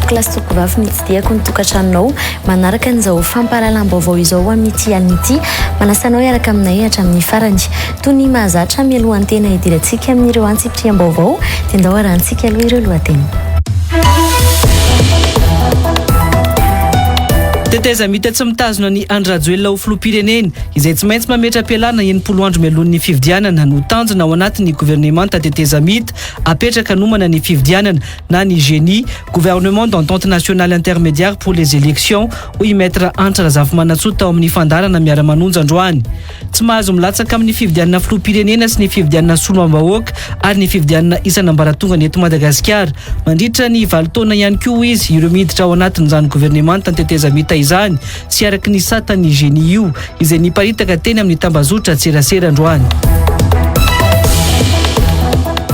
Topiklazy tokovavy mitsidiako ny tokantranonao manaraka an'izao fampahalalam-baovao izao amin'ity alin'ity manasanao hiaraka aminay hatramin'ny farany toy ny mahazatra mialohan-tena idirantsika amin'ireo antsipitriam-baovao dia ndao arantsika aloha ireo lohateny. Teteza mita tsy mitazona ny Andradjoelina ho filoham-pirenena izay tsy maintsy mametra-pialana 90 andro mialohan'ny fifidianana no tanjona ao anatin'ny gouvernemanta Teteza mita apetraka nomana ny fifidianana na ny GENI, gouvernement d'entente nationale intermédiaire pour les élections ho imetra Antra Razafy tao amin'ny fandarana miara-manonja androany. Tsy mahazo milatsaka amin'ny fifidianana filoham-pirenena sy ny fifidianana solomam-bahoaka ary ny fifidianana isan'ambaratonga eto Madagasikara. Mandritra ny 7 taona ihany koa izy ireo miditra ao anatin'izany gouvernemanta Teteza mita izany sy araky ny satany GENI io izay niparitaka teny amin'ny tambazotra tserasera androany.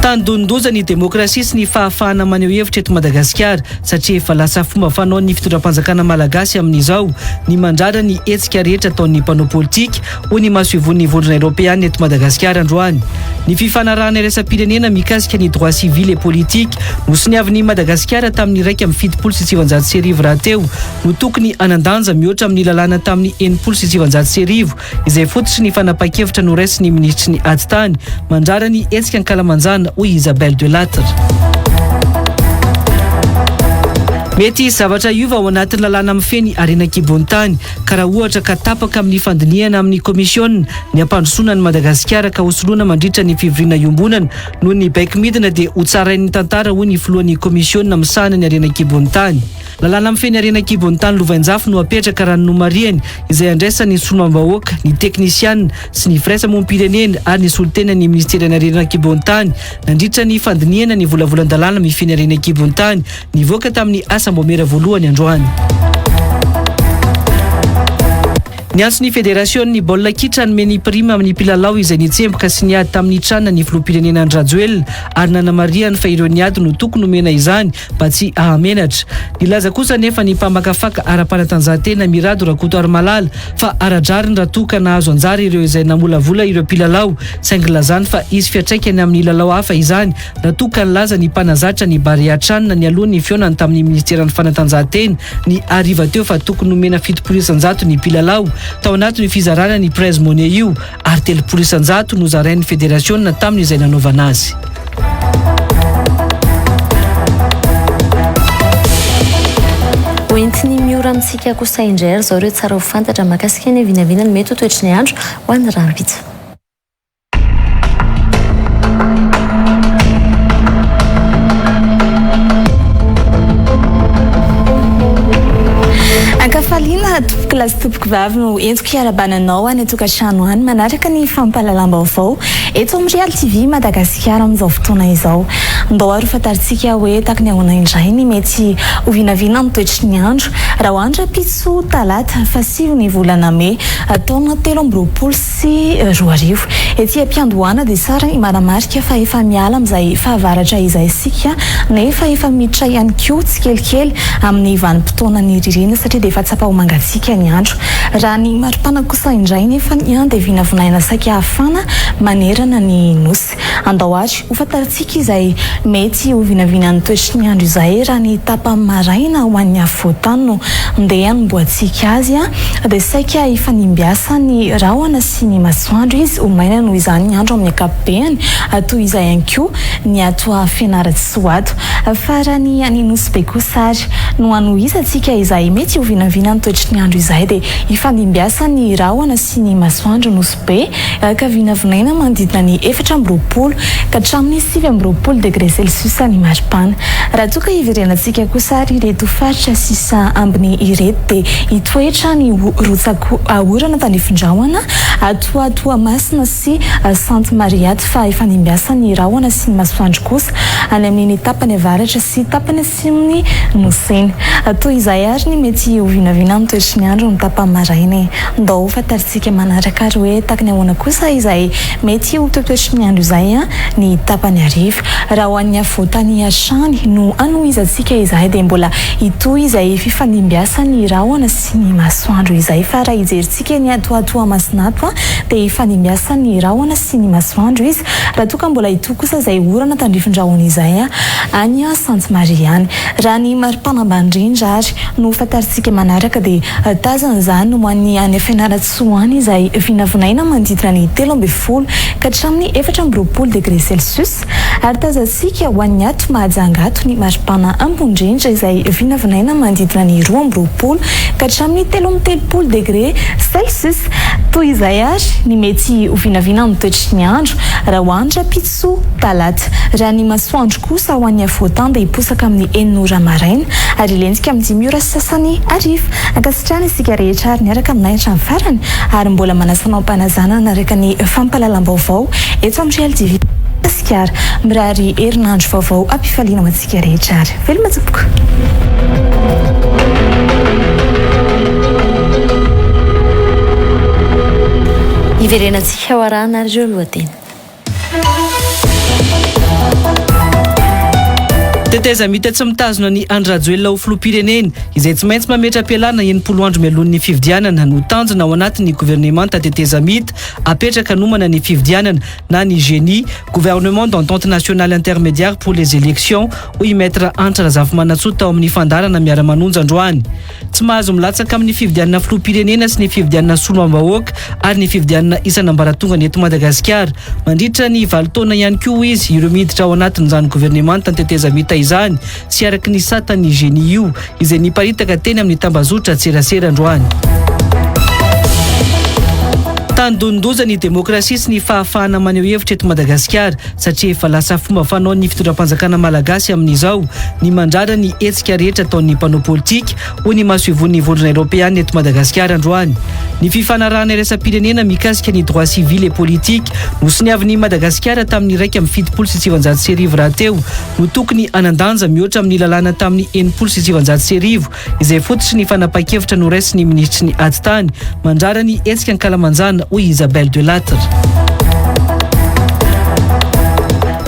Tandondoza ny demokrasia sy ny fahafahana maneho hevitra eto Madagasikara satria efa lasa fomba fanao ny fitondram-panjakana malagasy amin'izao ny mandrara ny hetsika rehetra ataon'ny mpanao politika ho ny mahasoivon'ny vondrona Europeana eto Madagasikara androany. Ny fifanarahana iraisam-pirenena mikasika ny droit civil et politique nosoniavin'ny Madagasikara tamin'ny 1.790 rahateo no tokony anandanja mihoatra amin'ny lalàna tamin'ny 1.790 izay fototra ny fanapa-kevitra noraisy ny ministry ny Atitany mandrara ny hetsika ankalamanjana o Isabelle Delattre. Mety zavatra iova ao anatin'ny lalàna mifeny arena kibontany ka raha ohatra ka tapaka amin'ny fandiniana amin'ny komisiona ny ampandrosoana ny Madagasikara ka hosoloana mandritra ny fivoriana iombonana noho ny baik midina dia ho tsarain'ny tantara ho ny filohan'ny komisiona misahana ny arena kibontany. Lalàna mifeny arena kibontany Lovainjafy no apetraka raha ny nomariany izay andraisan'ny solomam-bahoaka, ny teknisiana sy ny firaisamoam-pirenena ary ny solontenan'ny ministeran'ny arena kibontany nandritra ny fandiniana ny volavolan-dalàna mifeny arena kibontany nivoaka tamin'ny asambomera voalohany androany. Ny antso ny federasion'ny baolina kitra nomeny prima amin'ny mpilalao izay nitsemboka sy niady tamin'ny tranona ny filoham-pirenena Andradjoelina ary nanamariany fa ireo niady no tokony nomena izany mba tsy ahamenatra. Nilaza kosa nefa ny mpamakafaka ara-panatanjahantena Mirado Rakoto Malala fa aradrariny raha toa ka nahazo anjara ireo izay namolavola ireo mpilalao saingy lazany fa izy fiantraikany amin'ny lalao hafa izany raha toa ka nilaza ny mpanazatra ny Bariatranina ny alohan'ny fionany tamin'ny ministeran'ny fanatanjahantena ny ariva teo fa tokony nomena 700 ny mpilalao tao anatin'ny fizarana ny prize money io ary 300 no zarain'ny federasiona tamin'izay nanaovana azy. Hoentiny miora amintsika kosa indray ary zao ireo tsara ho fantatra mahakasika ny vinavinany mety ho toetry ny andro ho an'ny rahampitsa. Ankafaliana topiklazy topikavavy no entiko hiarabananao any tokantrano any manaraka ny fampahalalam-baovao eto amin'ny Real TV Madagasikara amin'izao fotoana izao. Ndao ary fantaritsika hoe taky ny ahoana indray ny mety ho vinavina amin'ny toetry ny andro raha ho andro pitso talata fasivo ny volana May taona 2020 sy 2020. Ety ampiandohana dia sara ny maramarika fa efa miala amin'izay fahavaratra izay isika nefa efa miditra ihany koa tsikelikely amin'ny vanim-potoanan'ny ririna satria dia efa tsapa ho mangatsika ny andro. Raha ny maripana kosa indray nefa ny andro dia vinavinaina saika hafana manerana ny nosy. Andao ary ho fantaritsika izay mety ho vinavina ny toetry ny andro izay raha ny tapa-maraina ho an'ny afovoantany no ndeha hanomboantsika azy dia saika efa nimbiasa ny rahona sy ny masoandro izy ho maina noho izany ny andro amin'ny ankapobeny toy izay ihany koa ny ato fianaratsy soato fa raha ny any nosy be kosa ary no anohisantsika izay mety ho vinavina ny toetry ny andro izay dia efa nimbiasa ny rahona sy ny masoandro nosy be ka vinavinaina manodidina ny 4 ka hatramin'ny 7 degré celsius ny maripana. Raha toa ka hiverenantsika kosa ary ireto faritra sisa ambiny ireto dia hitoetra ny rotsako ahorana tanifindrahona Toamasina sy Sainte Mariate fa efa nimbiasa ny rahona sy ny masoandro kosa any amin'ny tapany avaratra sy tapany asimony noseny. Toy izay ary ny mety ho vinavina amin'ny toetry ny andro ny tapa-maraina. Ndao fantaritsika manaraka ary hoe taky ny ahoana kosa izay mety ho toetoetry ny andro izay ny tapany ariva. Raha ho an'ny afovoantany Atrany no anohizantsika izay dia mbola itoy izay fifanimbiasa ny rahona sy ny masoandro izay fa raha hijerintsika ny Toamasina dia efa nimbiasa ny rahona sy ny masoandro izy raha toa ka mbola ito kosa izay orana tandrifindrahona izay any Sainte Marie any. Raha ny marim-panambandrindra ary no fantaritsika manaraka dia tazana izany no any Fianarantsoa izay vinavinaina manodidina ny 13 ka hatramin'ny 14 degré celsius ary tazantsika ho an'ny ato Mahajangato ny maripana ambondrindra izay vinavinaina manodidina ny 12 ka hatramin'ny 13 degré celsius. Toy izay ary ny mety ho vinavina amin'ny toetry ny andro raha hoandra pitso talata. Raha ny masoandro kosa ho an'ny Afotan dia hiposaka amin'ny 9 ora maraina ary ilentsika amin'ny 5 ora sasany ariva. Ankasitrana isika rehetra ary niaraka aminay hatramin'ny farany ary mbola manasa mampanazana naraka ny fampahalalam-baovao eto amin'ny Real TV Madagasikara. Mirary herinandro vaovao ampifaliana ho antsika rehetra ary veloma tompoko. Iverenantsika ho arahana ary ireo lohateny. Teteza mita tsy mitazona ny Andradjoel ho filoham-pirenena izay tsy maintsy mametra-pialana 90 andro mialohan'ny fifidianana no tanjona ao anatin'ny gouvernemanta Teteza mita apetraka nomana ny fifidianana na ny GENI, gouvernement d'entente nationale intermédiaire pour les élections hoy maître Antra Razafy tao amin'ny fandarana miara-manonja androany. Tsy mahazo milatsaka amin'ny fifidianana filoham-pirenena sy ny fifidianana soloam-bahoaka ary ny fifidianana isan'ambaratonga eto Madagasikara. Mandritra ny 20 taona ihany koa izy ireo miditra ao anatin'izany gouvernemanta Teteza mita izany sy araky ny satan'ny GENI io izay niparitaka teny amin'ny tambazotra tserasera androany. Tandondoza ny demokrasia sy ny fahafahana maneho hevitra eto Madagasikara satria efa lasa fomba fanao ny fitondram-panjakana malagasy amin'izao ny mandrara ny hetsika rehetra ataon'ny mpanao politika ho ny mahasoivon'ny vondrona Europeana eto Madagasikara androany. Ny fifanarahana iraisam-pirenena mikasika ny droit civil et politique nosiniavin'ny Madagasikara tamin'ny 1.790 rahateo no tokony anandanja mihoatra amin'ny lalàna tamin'ny 1.790 izay fototra ny fanapa-kevitra no raisin'ny ministry ny Atitany mandrara ny hetsika Ankalamanjana hoy Isabelle Delattre.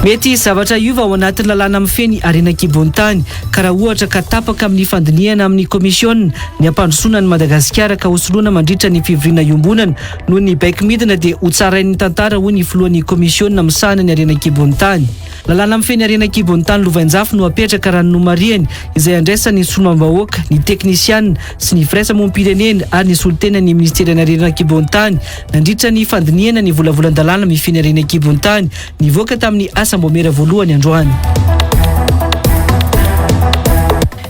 Mety zavatra iova ao anatin'ny lalàna mifeny Arena Kibontany ka raha ohatra ka tapaka amin'ny fandiniana amin'ny komisiona ny ampandrosoana ny Madagasikara ka hosoloana mandritra ny fivoriana iombonana noho ny baik midina dia ho tsarain'ny tantara hoy ny filohan'ny komisiona misahana ny Arena Kibontany. Lalàna mifeny Arena Kibontany Lovainjafy no apetraka raha nomariany izay andraisan'ny solomam-bahoaka, ny teknisiana sy ny firaisamonim-pirenena ary ny solitena ny ministeran'ny Arena Kibontany nandritra ny fandiniana ny volavolan-dalàna mifeny Arena Kibontany nivoaka tamin'ny asambomera voalohany androany.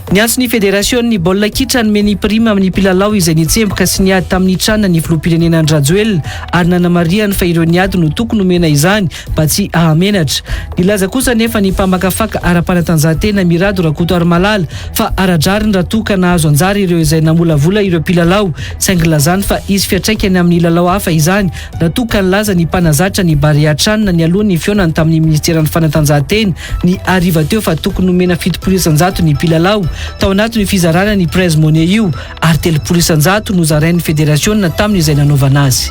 Niantso ny federasion'ny baolina kitra nomeny prima amin'ny mpilalao izay nitsemboka sy niady tamin'ny trana ny filoham-pirenena Andradjoel ary nanamariany fa ireo niady no tokony nomena izany mba tsy ahamenatra. Nilaza kosa nefa ny mpamakafaka ara-panatanjahantena Mirado Rakoto Malala fa aradrariny raha toa ka nahazo anjara ireo izay namolavola ireo mpilalao saingy lazany fa izy fiatraikany amin'ny lalao hafa izany raha toa ka nilaza ny mpanazatra ny Bariatranina ny alohan'ny fionany tamin'ny ministeran'ny fanatanjahantena ny ariva teo fa tokony nomena 700 ny mpilalao tao anatin'ny fizarana ny Prez Monnaie io ary 300 no zarain'ny federasiona tamin'izay nanaovana azy.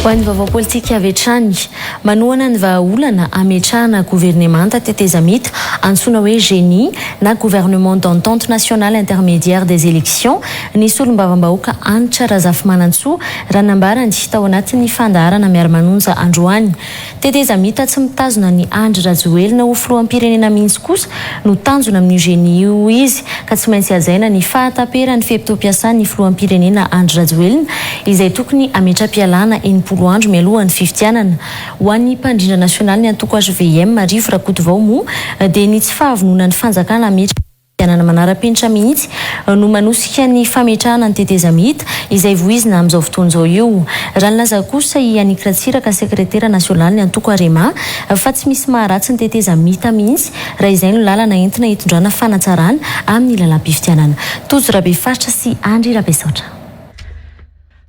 Ho an'ny vaovao politika avy hatrany manohana ny vahaolana ametrahana gouvernemanta Teteza mita antsoina hoe GENI na gouvernement d'entente nationale intermédiaire des élections ny solombavam-bahoaka Antra Razafy raha nambarany tao anatin'ny fandaharana miara-manonja androany. Teteza mita tsy mitazona ny Andradjoel ho filoham-pirenena mihitsy kosa no tanjona amin'ny GENI io izy ka tsy maintsy hajaina ny fahataperan'ny fehim-piasany filoham-pirenena Andradjoel izay tokony ametra-pialana 90 andro mialohan'ny fifidianana. Ho an'ny mpandrindra nasionaly ny antoko HVM Marivo Rakoto vao moa dia ny tsy fahavonona ny fanjakana ametra-pianana manara-penitra mihitsy no manosika ny fametrahana ny Teteza mita izay voizina amin'izao fotoan'izao io. Raha nilaza kosa i Anik Ratsiraka sekretera nasionaly ny antoko Arema fa tsy misy maharatsy ny Teteza mita mihitsy raha izay no lalana entina hitondrana fanatsarana amin'ny lalam-pifidianana. Tojo Rabefaritra sy Andry Rabesaotra.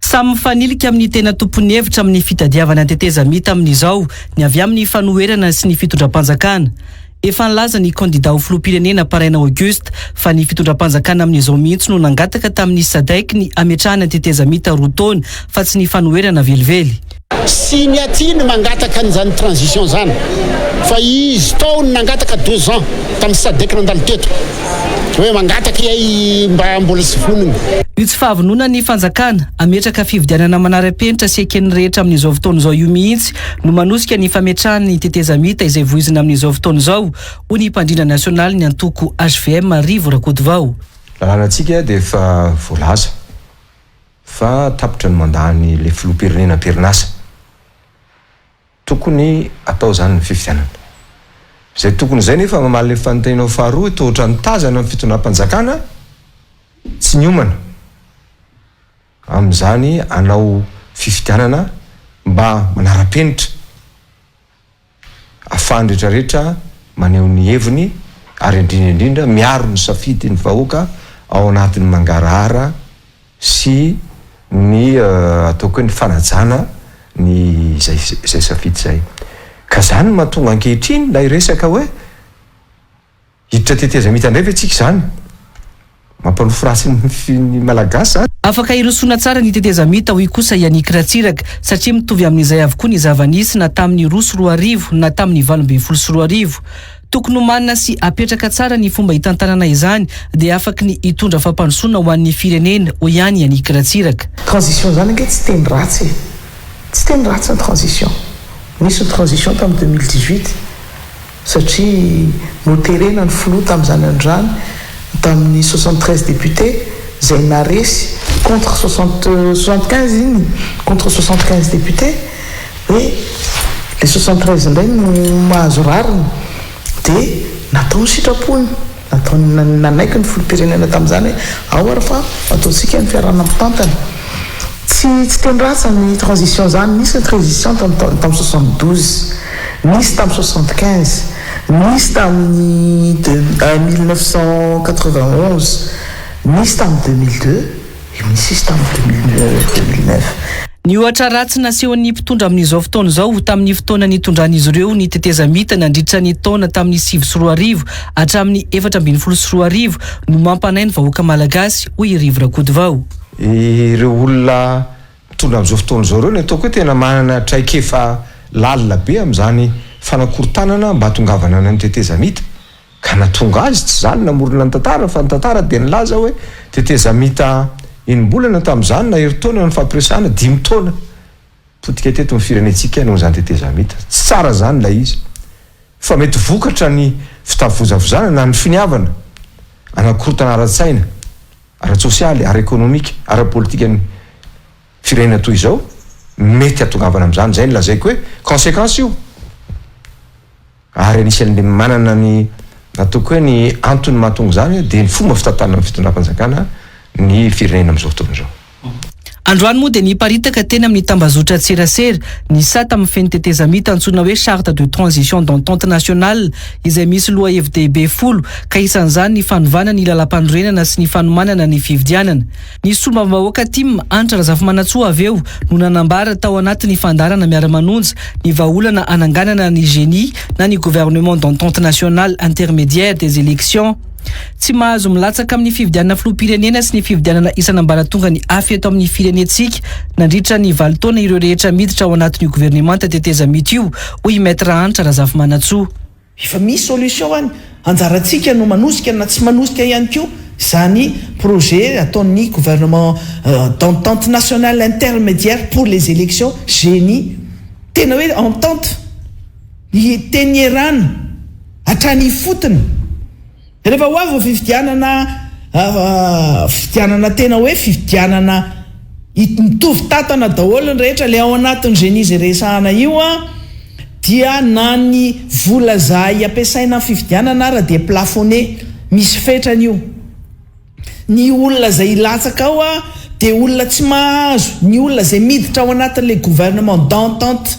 Samy mifanilika amin'ny tena tompony hevitra amin'ny fitadiavana Teteza mita amin'izao ny avy amin'ny fanoherana sy ny fitondram-panjakana. Efa nilaza ny kandida ho filoham-pirenena Paraina Auguste fa ny fitondram-panjakana amin'izao mihitsy no nangataka tamin'ny SADC ny ametrahana Teteza mita roa taona fa tsy ny fanoherana velively. sy ny aty ny mangataka an'izany transition zany fa izy tao ny nangataka 12 ans tamin'ny sadek nandalo teto hoe mangataka iay mba mbola sy voniny. Io tsy fahavonona ny fanjakana ametraka fividianana manara-penitra sy ekeny rehetra amin'izao fotoana izao io mihitsy no manosika ny fametrahany ny tetezamita izay voizina amin'izao fotoana izao ho ny mpandrina nasionaly ny antoko HVM Rivo Rakotovao. Lalànantsika dia efa voalaza fa tapitra ny mandany le filoham-pirenena am-perinasa tokony atao zany ny fifidianana zay tokony zay nefa mamaly le fanontanianao faharoa toa ohatrany tazana amin'ny fitonam-panjakana tsy niomana amin'izany anao fifidianana mba manara-penitra ahafahany rehetrarehetra maneho ny heviny ary indrindraindrindra miaro ny safidy ny vahoaka ao anatin'ny mangarahara sy ny ataoko hoe ny fanajana ny zay safidy zay ka zany mahatonga ankehitriny la iresaka hoe hiditra tetezamita indray ve tsika zany mampanofo ratsy ny malagasy zany. Afaka irosona tsara ny tetezamita hoy kosa Yannick Ratsiraka satria mitovy amin'izay avokoa ny zava-nisy na tamin'ny 2 na tamin'ny 20 tokony manana sy apetraka tsara ny fomba hitantanana izany dia afaka ny hitondra fampandrosoana ho an'ny firenena ho ihany Yannick Ratsiraka. Transition zany ange tsy teny ratsy ny transition nisy ny transition tamin'ny 2018 satria noterena ny filoha tamin'izany andrany tamin'ny 73 députés zay naresy contre 75 iny contre 75 députés et les 73 indray no mahazo rariny dia natao ny sitrapony natao nanaiky ny filoham-pirenena tamin'izany hoe ao ary fa ataontsika ny fiarahana ampitantana tsy teny ratsy ny transition zany nisy ny transition tamin'ny 72 nisy tamin'ny 75 nisy tamin'ny 1991 nisy tamin'ny 2002 et misy tamin'ny 2009. Ny ohatra ratsy nasehon'ny mpitondra amin'izao fotoana izao tamin'ny fotoana nitondran'izy ireo ny tetezamita nandritra ny taona tamin'ny 7 hatramin'ny 4 no mampanay ny vahoaka malagasy hoy Rivo Rakotovao. Ireo olona mitondra amin'izao fotoana izao ireo ny ataoko hoe tena manana traikefa lalina be amin'izany fanakorontanana mba hatongavana ny tetezamita ka natonga azy tsy zany namorona ny tantara fa ny tantara dia nilaza hoe tetezamita enim-bolana tamin'izany na herintaona ny fampiresahana 5 taona potika teto ny firenentsika noho zany tetezamita tsy tsara zany la izy fa mety vokatra ny fitafozavozana na ny finiavana anakorotana ara-tsaina ara-tsosialy ara-ekonomika ara-politika ny firenena toy izao mety hatongavana amin'izany zay nilazaiko hoe conséquence io ary anisan'ny manana ny ataoko hoe ny antony mahatonga zany dia ny fomba fitantanana amin'ny fitondram-panjakana ny firenena amin'izao fotoana izao. Androany moa dia niparitaka tena amin'ny tambazotra tserasera ny sata amin'ny feny tetezamita antsoina hoe charte de transition d'entente nationale izay misy loha FDB 10 ka isan'izany ny fanovana ny lalam-panorenana sy ny fanomanana ny fividianana. Ny somba-bahoaka Tim Antra Razafimanantsoa avy eo no nanambara tao anatin'ny fandarana miara-manonja ny vahaolana ananganana ny génie na ny gouvernement d'entente nationale intermédiaire des élections. Tsy mahazo milatsaka amin'ny fividianana filoham-pirenena sy ny fividianana isan'ambaratonga ny afy eto amin'ny firenentsika nandritra ny 20 taona ireo rehetra miditra ao anatin'io gouvernemanta tetezamita io hoy Maître Antra Razafimanantsoa. Efa misy solution any anjarantsika no manosika na tsy manosika ihany koa zany projet ataon'ny gouvernement d'entente nationale intermédiaire pour les élections génie tena hoe entente teny erana hatrany fotony rehefa ho avy fividianana tena hoe fividianana mitovy tatana daholo ny rehetra le ao anatin'ny génie zay resahana io dia na ny vola zay ampiasaina fividianana raha dia plafonné misy fetrany io ny olona zay ilatsaka ao dia olona tsy mahazo ny olona zay miditra ao anatin'le gouvernement d'entente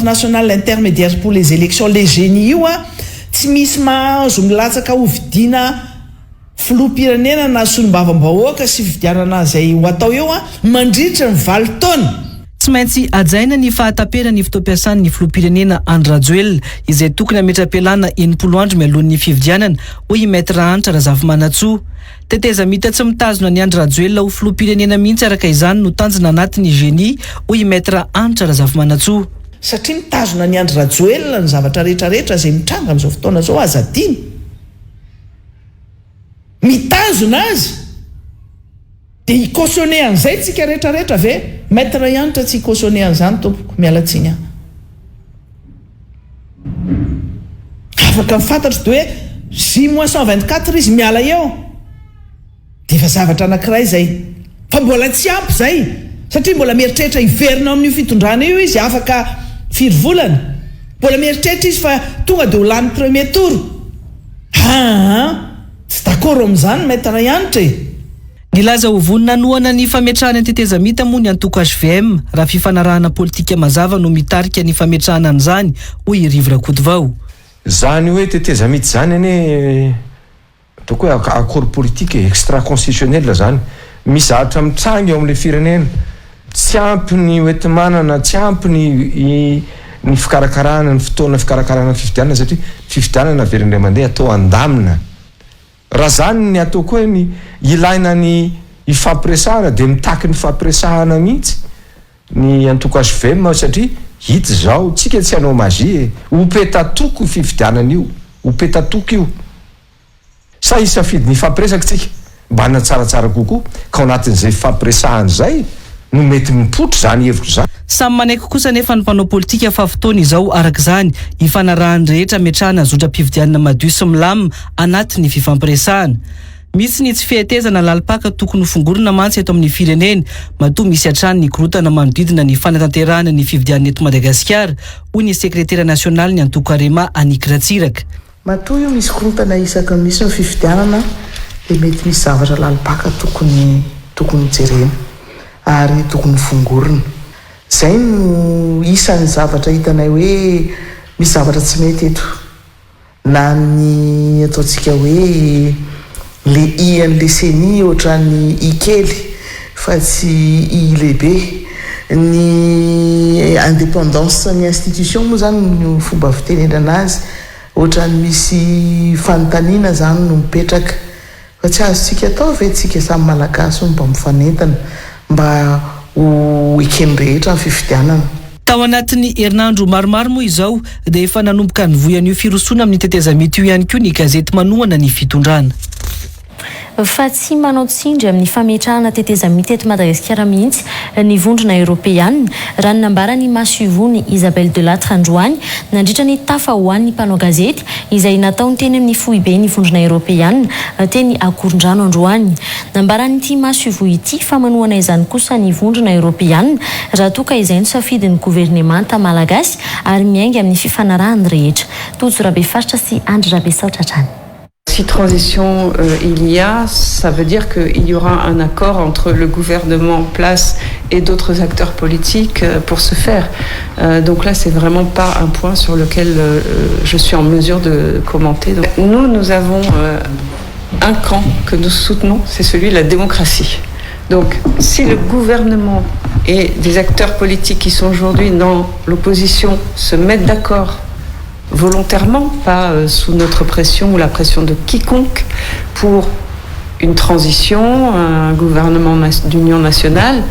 nationale intermédiaire pour les élections le génie io tsy misy mahazo milatsaka ho vidiana filoham-pirenena na solombavam-bahoaka sy fividianana zay ho atao eo mandritra ny 20 taona. tsy maintsy ajaina ny fahataperany fotoam-piasan'ny filoham-pirenena Andry Rajoelina izay tokony hametra-pialana 80 andro mialohan'ny fividianana hoy Maître Antra Razafimanantsoa. Teteza mita tsy mitazona ny Andry Rajoelina ho filoham-pirenena mihitsy araka izany no tanjona anatiny génie hoy Maître Antra Razafimanantsoa. Satria mitazona ny Andry Rajoelina ny zavatra rehetrarehetra izay mitranga amin'izao fotoana izao aza adiny. Mitazona azy dia hicautionné an'izay tsika rehetrarehetra ve Maître Antra tsy hicautionné an'izany tompoko mialatsiny ahy. Afaka mifantatra dia hoe 6 mois 124 izy miala eo dia efa zavatra anankiray izay fa mbola tsy ampy izay satria mbola mieritreritra hiverina amin'io fitondrana io izy afaka 4 volana mbola mieritreritra izy fa tonga dia ho lany premier tour. Tsy d'accord amin'izany Maître Antra e. Nilaza ho vonina noana ny fametrahana ny tetezamita moa ny antoko HVM raha fifanarahana politika mazava no mitarika ny fametrahana an'izany hoy Rivo Rakotovao. Zany hoe tetezamita zany ane ataoko hoe accord politique extra constitutionnel zany misy zavatra mitrangy eo amin'ilay firenena tsy ampy ny hoentimanana tsy ampy ny fikarakarana ny fotoana fikarakarana fifidianana satria fifidianana verindray mandeha atao andamina. Raha zany ny atao koa ny ilaina ny ifampiresahana dia mitaky ny fampiresahana mihitsy ny antoko HVM satria hita zao tsika tsy hanao magie hopetatoko fifidianana io hopetatoko io sa isafidy ny fampiresaka tsika mba hana tsaratsara kokoa ka ao anatin'izay fampiresahana zay no mety mipotro zany hevitro zany. Samy manaiky kosa nefa ny mpanao politika fa fotoana izao araka izany hifanarahany rehetra metrahana zodram-pividianana madio sy milamina anatin'ny fifampiresahana. Misy ny tsy fihetezana lalipaka tokony fongorona mantsy eto amin'ny firenena matoa misy hatrany ny korotana manodidina ny fanatanterahana ny fividianana eto Madagasikara hoy ny sekretera nasionaly ny antoko Arema Aniky Ratsiraka. Matoa io misy korotana isaka misy ny fividianana dia mety misy zavatra lalipaka tokony jerena ary tokony fongorona. Zay no isan'ny zavatra hitanay hoe misy zavatra tsy mety eto na ny ataontsika hoe le i an'le CENI ohatran'ny i kely fa tsy i lehibe ny indépendance ny institution moa zany no fomba fitenendrana azy ohatran'ny misy fanontaniana zany no mipetraka fa tsy azontsika atao ve tsika samy malagasy mba mifanentana mba ho ekeny rehetra ny fifidianana. Tao anatin'ny herinandro maromaro moa izao dia efa nanomboka nivoyan'io firosoana amin'ny tetezamita io ihany koa ny gazety manohana ny fitondrana. Fa tsy manao tsindry amin'ny fametrahana tetezamita eto Madagasikara mihitsy ny vondrona Europeanina raha ny nambarany Masivony Isabelle Delattre androany nandritra ny tafa hoan'ny mpanao gazety izay nataony teny amin'ny foibe ny vondrona Europeanina teny Akorondrano androany. Nambaran'ity Masivo ity fa manohana izany kosa ny vondrona Europeanina raha toa ka izay no safidin'ny gouvernemanta malagasy ary miainga amin'ny fifanarahany rehetra. Tojo Rabe Faritra sy Andry Rabe Saotratrany. Si transition il y a, ça veut dire qu'il y aura un accord entre le gouvernement en place et d'autres acteurs politiques pour ce faire. Donc là, c'est vraiment pas un point sur lequel je suis en mesure de commenter. Donc, nous avons un camp que nous soutenons, c'est celui de la démocratie. Donc si le gouvernement et des acteurs politiques qui sont aujourd'hui dans l'opposition se mettent d'accord volontairement, pas sous notre pression ou la pression de quiconque, pour une transition, un gouvernement d'union nationale,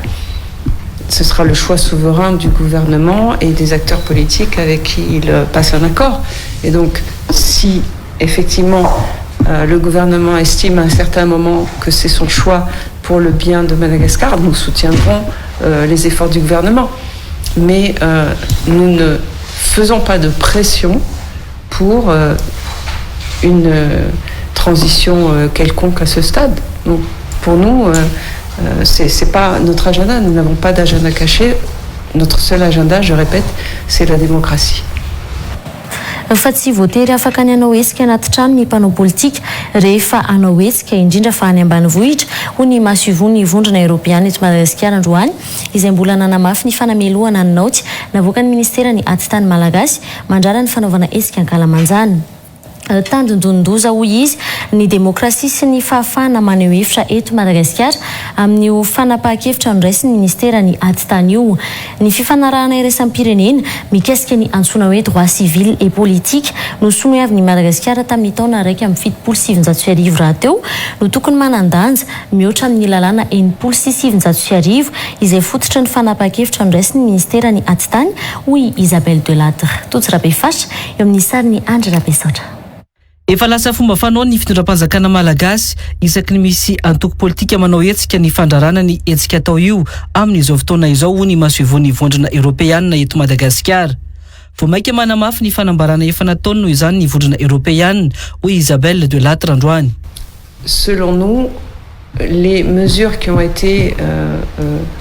ce sera le choix souverain du gouvernement et des acteurs politiques avec qui il passe un accord. Et donc, si effectivement le gouvernement estime à un certain moment que c'est son choix pour le bien de Madagascar, nous soutiendrons les efforts du gouvernement. Mais nous ne faisons pas de pression pour une transition quelconque à ce stade. Donc, pour nous, c'est pas notre agenda. Nous n'avons pas d'agenda caché. Notre seul agenda, je répète, c'est la démocratie. Fa tsy voatery afaka ny hanao hetsika anaty trano ny mpanao politika rehefa hanao hetsika indrindra fa any ambanivohitra hoy ny Masivony vondrona Europeanina eto Madagasikara androany izay mbola nanamafy ny fanameloana ny naoty navoaka ny ministera ny atitany malagasy mandrara ny fanaovana hetsika ankalamanjana. tandindondoza hoy izy ny demokrasia sy ny fahafahana maneho hevitra eto Madagasikara amin'io fanapahan-kevitra niraisy ny ministera ny ati-tany io. Ny fifanarahana iraisam-pirenena mikasika ny antsoina hoe droit civil et politique no sonoavy ny Madagasikara tamin'ny taona 1,750 raha teo no tokony manandanja mihoatra amin'ny lalàna 750 izay fototra ny fanapahan-kevitra niraisy ny ministera ny ati-tany hoy Isabelle Delattre. Totsirabefatra eo amin'ny sariny Andry Rabesotra. Efa lasa fomba fanao ny fitondram-panjakana malagasy isaky ny misy antoko politika manao hetsika ny fandrarana ny hetsika atao io amin'izao fotoana izao ny masovony vondrona Europeanina eto Madagasikara. Vao maika manamafy ny fanambarana efa nataony noho izany ny vondrona Europeanina hoy Isabelle Delattre androany. Selon nous, les mesures qui ont été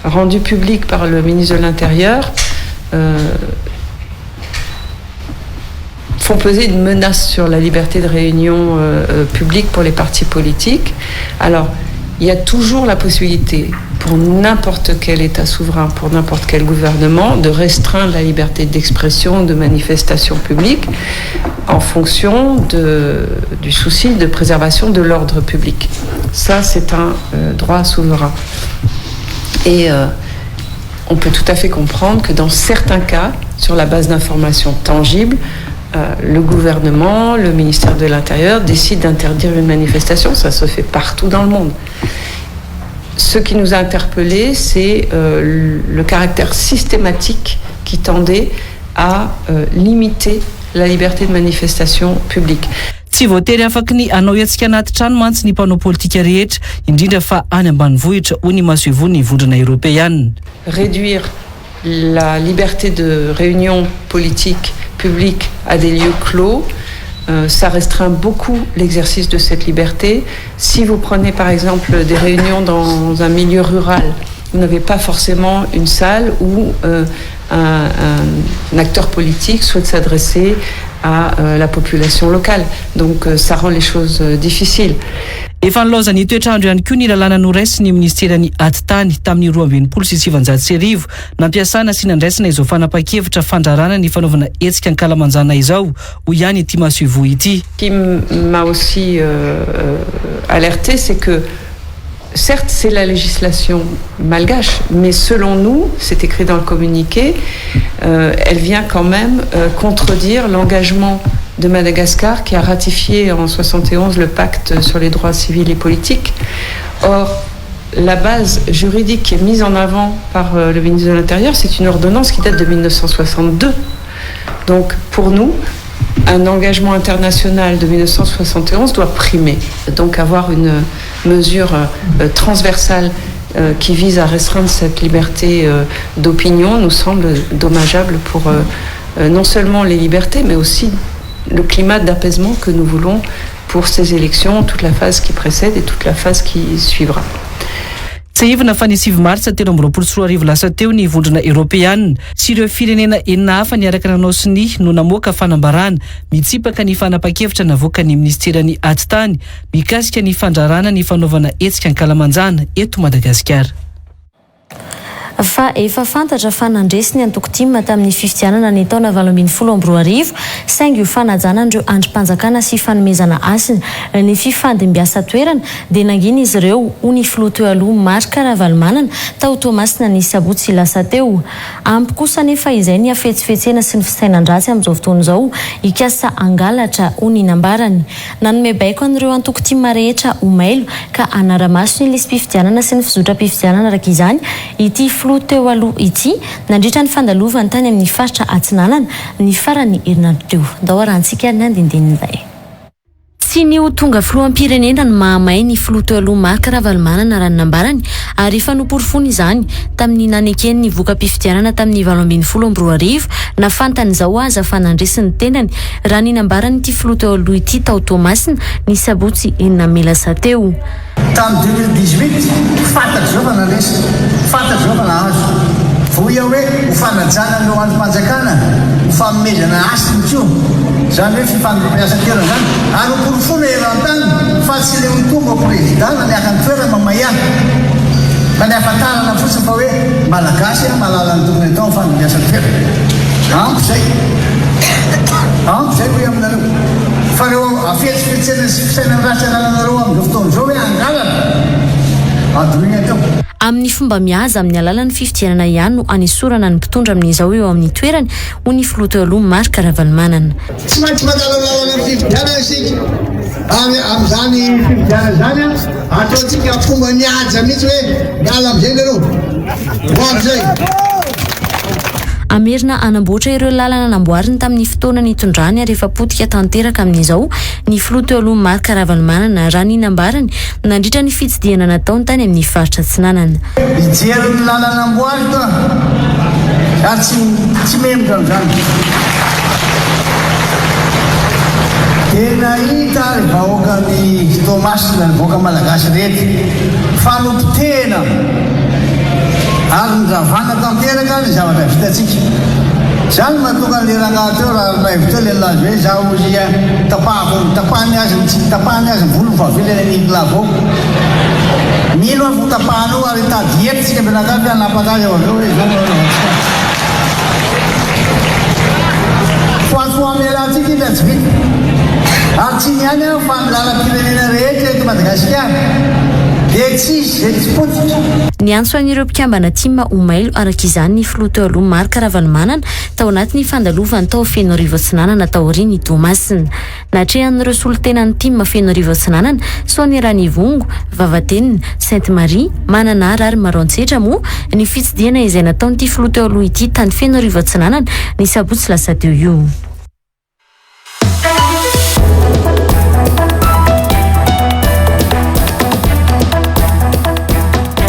rendues publiques par le ministre de l'Intérieur font peser une menace sur la liberté de réunion publique pour les partis politiques. Alors, il y a toujours la possibilité pour n'importe quel État souverain, pour n'importe quel gouvernement, de restreindre la liberté d'expression, de manifestation publique en fonction du souci de préservation de l'ordre public. Ça, c'est un droit souverain. Et on peut tout à fait comprendre que dans certains cas, sur la base d'informations tangibles, le gouvernement, le ministère de l'Intérieur décide d'interdire une manifestation. Ça se fait partout dans le monde. Ce qui nous a interpellés, c'est le caractère systématique qui tendait à limiter la liberté de manifestation publique. Tsy voatery afaka ny anao hetsika anaty trano mantsy ny mpanao politika rehetra indrindra fa any ambanivohitra hoy ny masovony vondrona Europeanina. Réduire la liberté de réunion politique publique à des lieux clos, ça restreint beaucoup l'exercice de cette liberté. Si vous prenez par exemple des réunions dans un milieu rural, vous n'avez pas forcément une salle où un acteur politique souhaite s'adresser à la population locale. Donc ça rend les choses difficiles. Efa nilaza ny toetrandro ihany koa ny lalàna noraisy ny ministerany ati-tany tamin'ny 2027 nampiasana sy nandraisana izao fanapahan-kevitra fandrarana ny fanaovana hetsika ankalamanjana izao hoy ihany ity masovo ity. Ce qui m'a aussi alerté, c'est que certes, c'est la législation malgache, mais selon nous, c'est écrit dans le communiqué, elle vient quand même contredire l'engagement de Madagascar qui a ratifié en 1971 le pacte sur les droits civils et politiques. Or, la base juridique qui est mise en avant par le ministre de l'Intérieur, c'est une ordonnance qui date de 1962. Donc, pour nous, un engagement international de 1971 doit primer. Donc avoir une mesure transversale qui vise à restreindre cette liberté d'opinion nous semble dommageable pour non seulement les libertés, mais aussi le climat d'apaisement que nous voulons pour ces élections, toute la phase qui précède et toute la phase qui suivra. Tsy ivona fa ny 7 martsa 2024 lasa teo ny vondrona Europeanina sy ireo firenena enina hafa niaraka nanao sy ny no namoaka fanambarana mitsipaka ny fanapahan-kevitra navoaka ny ministerany ati-tany mikasika ny fandrarana ny fanaovana hetsika ankalamanjana eto Madagasikara. Fa efa fantatra fa nandresy ny antoko timma tamin'ny fifidianana ny taona 2012 saingy io fanajana andreo andrim-panjakana sy fanomezana asina ny fifandimbiasa toerana dia nangina izy ireo ho ny filoha teo aloha Marc Ravalomanana tao Toamasina ny sabotsy lasa teo. Ampy kosa nefa izay ny afetsifetsena sy ny fisainandratsy amin'izao fotoana izao ikasa angalatra ho ny nambarany. Nanome baiko an'ireo antoko timma rehetra ho mailo ka anaramaso ny lisy-pifidianana sy ny fizotram-pifidianana araka izany ity filoha teo aloha ity nandritra ny fandalovany tany amin'ny faritra Atsinanana ny farany herinandro teo. Dahorantsika ny andindinin'izay. Tsy ny ho tonga filoham-pirenena ny mahamay ny filoha teo aloha Marc Ravalomanana raha nambarany ary efa noporofony izany tamin'ny nanekeny ny voka-pifidianana tamin'ny 2012 nafantany izao aza fa nandresy ny tendany raha ny nambarany ity filoha teo aloha ity tao Toamasina ny sabotsy enina melasa teo. Tamin'ny 2018 fantatra zao fa nandresy fantatra zao fa nahazo voia hoe hofanajana no androm-panjakana hofanomezana asiny ko zany hoe fifandom-piasa toerana zany ary hoporofona eran-tany fa tsy le mitonga président naniaka ny toerana mamaiana fa ny afantarana fotsiny fa hoe malagasy malala ny tokony atao fandom-piasa toerana ampy zay hoe aminareo fa reo afetsifetsena sy fisainany ratsananareo amin'izao fotoana izao hoe angalana adorina tao. Amin'ny fomba mihaza amin'ny alalan'ny fifidianana ihany no anesorana ny mpitondra amin'izao eo amin'ny toerany ho ny filoha teo aloha Marc Ravalomanana. Tsy maintsy mangalangalana amin'ny fifidianana isika amin'izany fifidianana zany ataontsika fomba mihaja mihitsy hoe miala amin'izay nareo amin'izay. Amerina anamboatra ireo lalana namboariny tamin'ny fotoana nitondrany ary efa potika tanteraka amin'izao ny filoha teo aloha Marc Ravalomanana raha ny nambarany nandritra ny fitsidiana nataony tany amin'ny faritra Tsinanana. Ijery ny lalana namboary to ary tsy memitra amin'izany. Tena hita ary vahoaka ny Tomasina ny vahoaka malagasy rehetra fanompitena ary nydravana tanteraka ny zavatra vitatsika. Zany mahatonga ny rangaha teo raha naiviteo le lazy hoe zaho ozy tapahany azy ny volony fa avelany ny lavo mino any votapahanao ary tady etitsika menakavy anapaka azy ao aveo hoe foasoamelantsika iny tsy vita ary tsy niany a fa milala-pirenena rehetra eto Madagasikara dia tsisy zay tsy potika. Ny antso an'ireo mpikambana Tima Omailo araka izany ny filoha teo aloha Marc Ravalomanana tao anatin'ny fandalovany tao Fenoarivo Atsinanana tao aoriany Tomasina. Natrehan'ireo solontenan'ny Tima Fenoarivo Atsinanana Sonia Ranivongo, Vavatenina, Sainte Marie, Mananara ary Maroantsetra moa ny fitsidiana izay nataon'ity filoha teo aloha ity tany Fenoarivo Atsinanana ny sabotsy lasa teo io.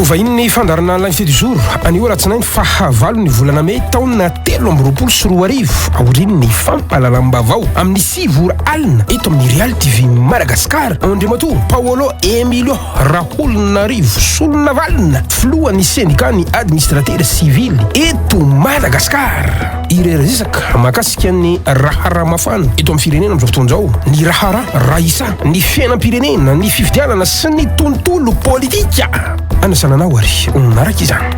Vahiny ny fandarana l'invité du jour anio ratsinainy fahavalo ny volana May taona 2024 aoriny ny fampahalalam-bavao amin'ny 6 ora alina eto amin'ny Real TV Madagascar. Andriamatoa Paolo Emilio Rahulnarivo Solnavalna filohan'ny syndicat ny administrateur civil eto Madagascar. Irerazesaka mahakasika ny rahara mafana eto amin'ny firenena amin'izao fotoan'izao, ny rahara raisa, ny fiainam-pirenena, ny fifidianana sy ny tontolo politika. Anasananao ary onaraka izany.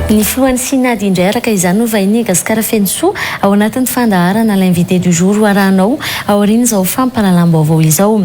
Ny filohan'ny Sinady indray araka izany no vahiny Gasikara Fensoa ao anatin'ny fandaharana l'invité du jour arahanao aoriana izao fampahalalam-baovao izao.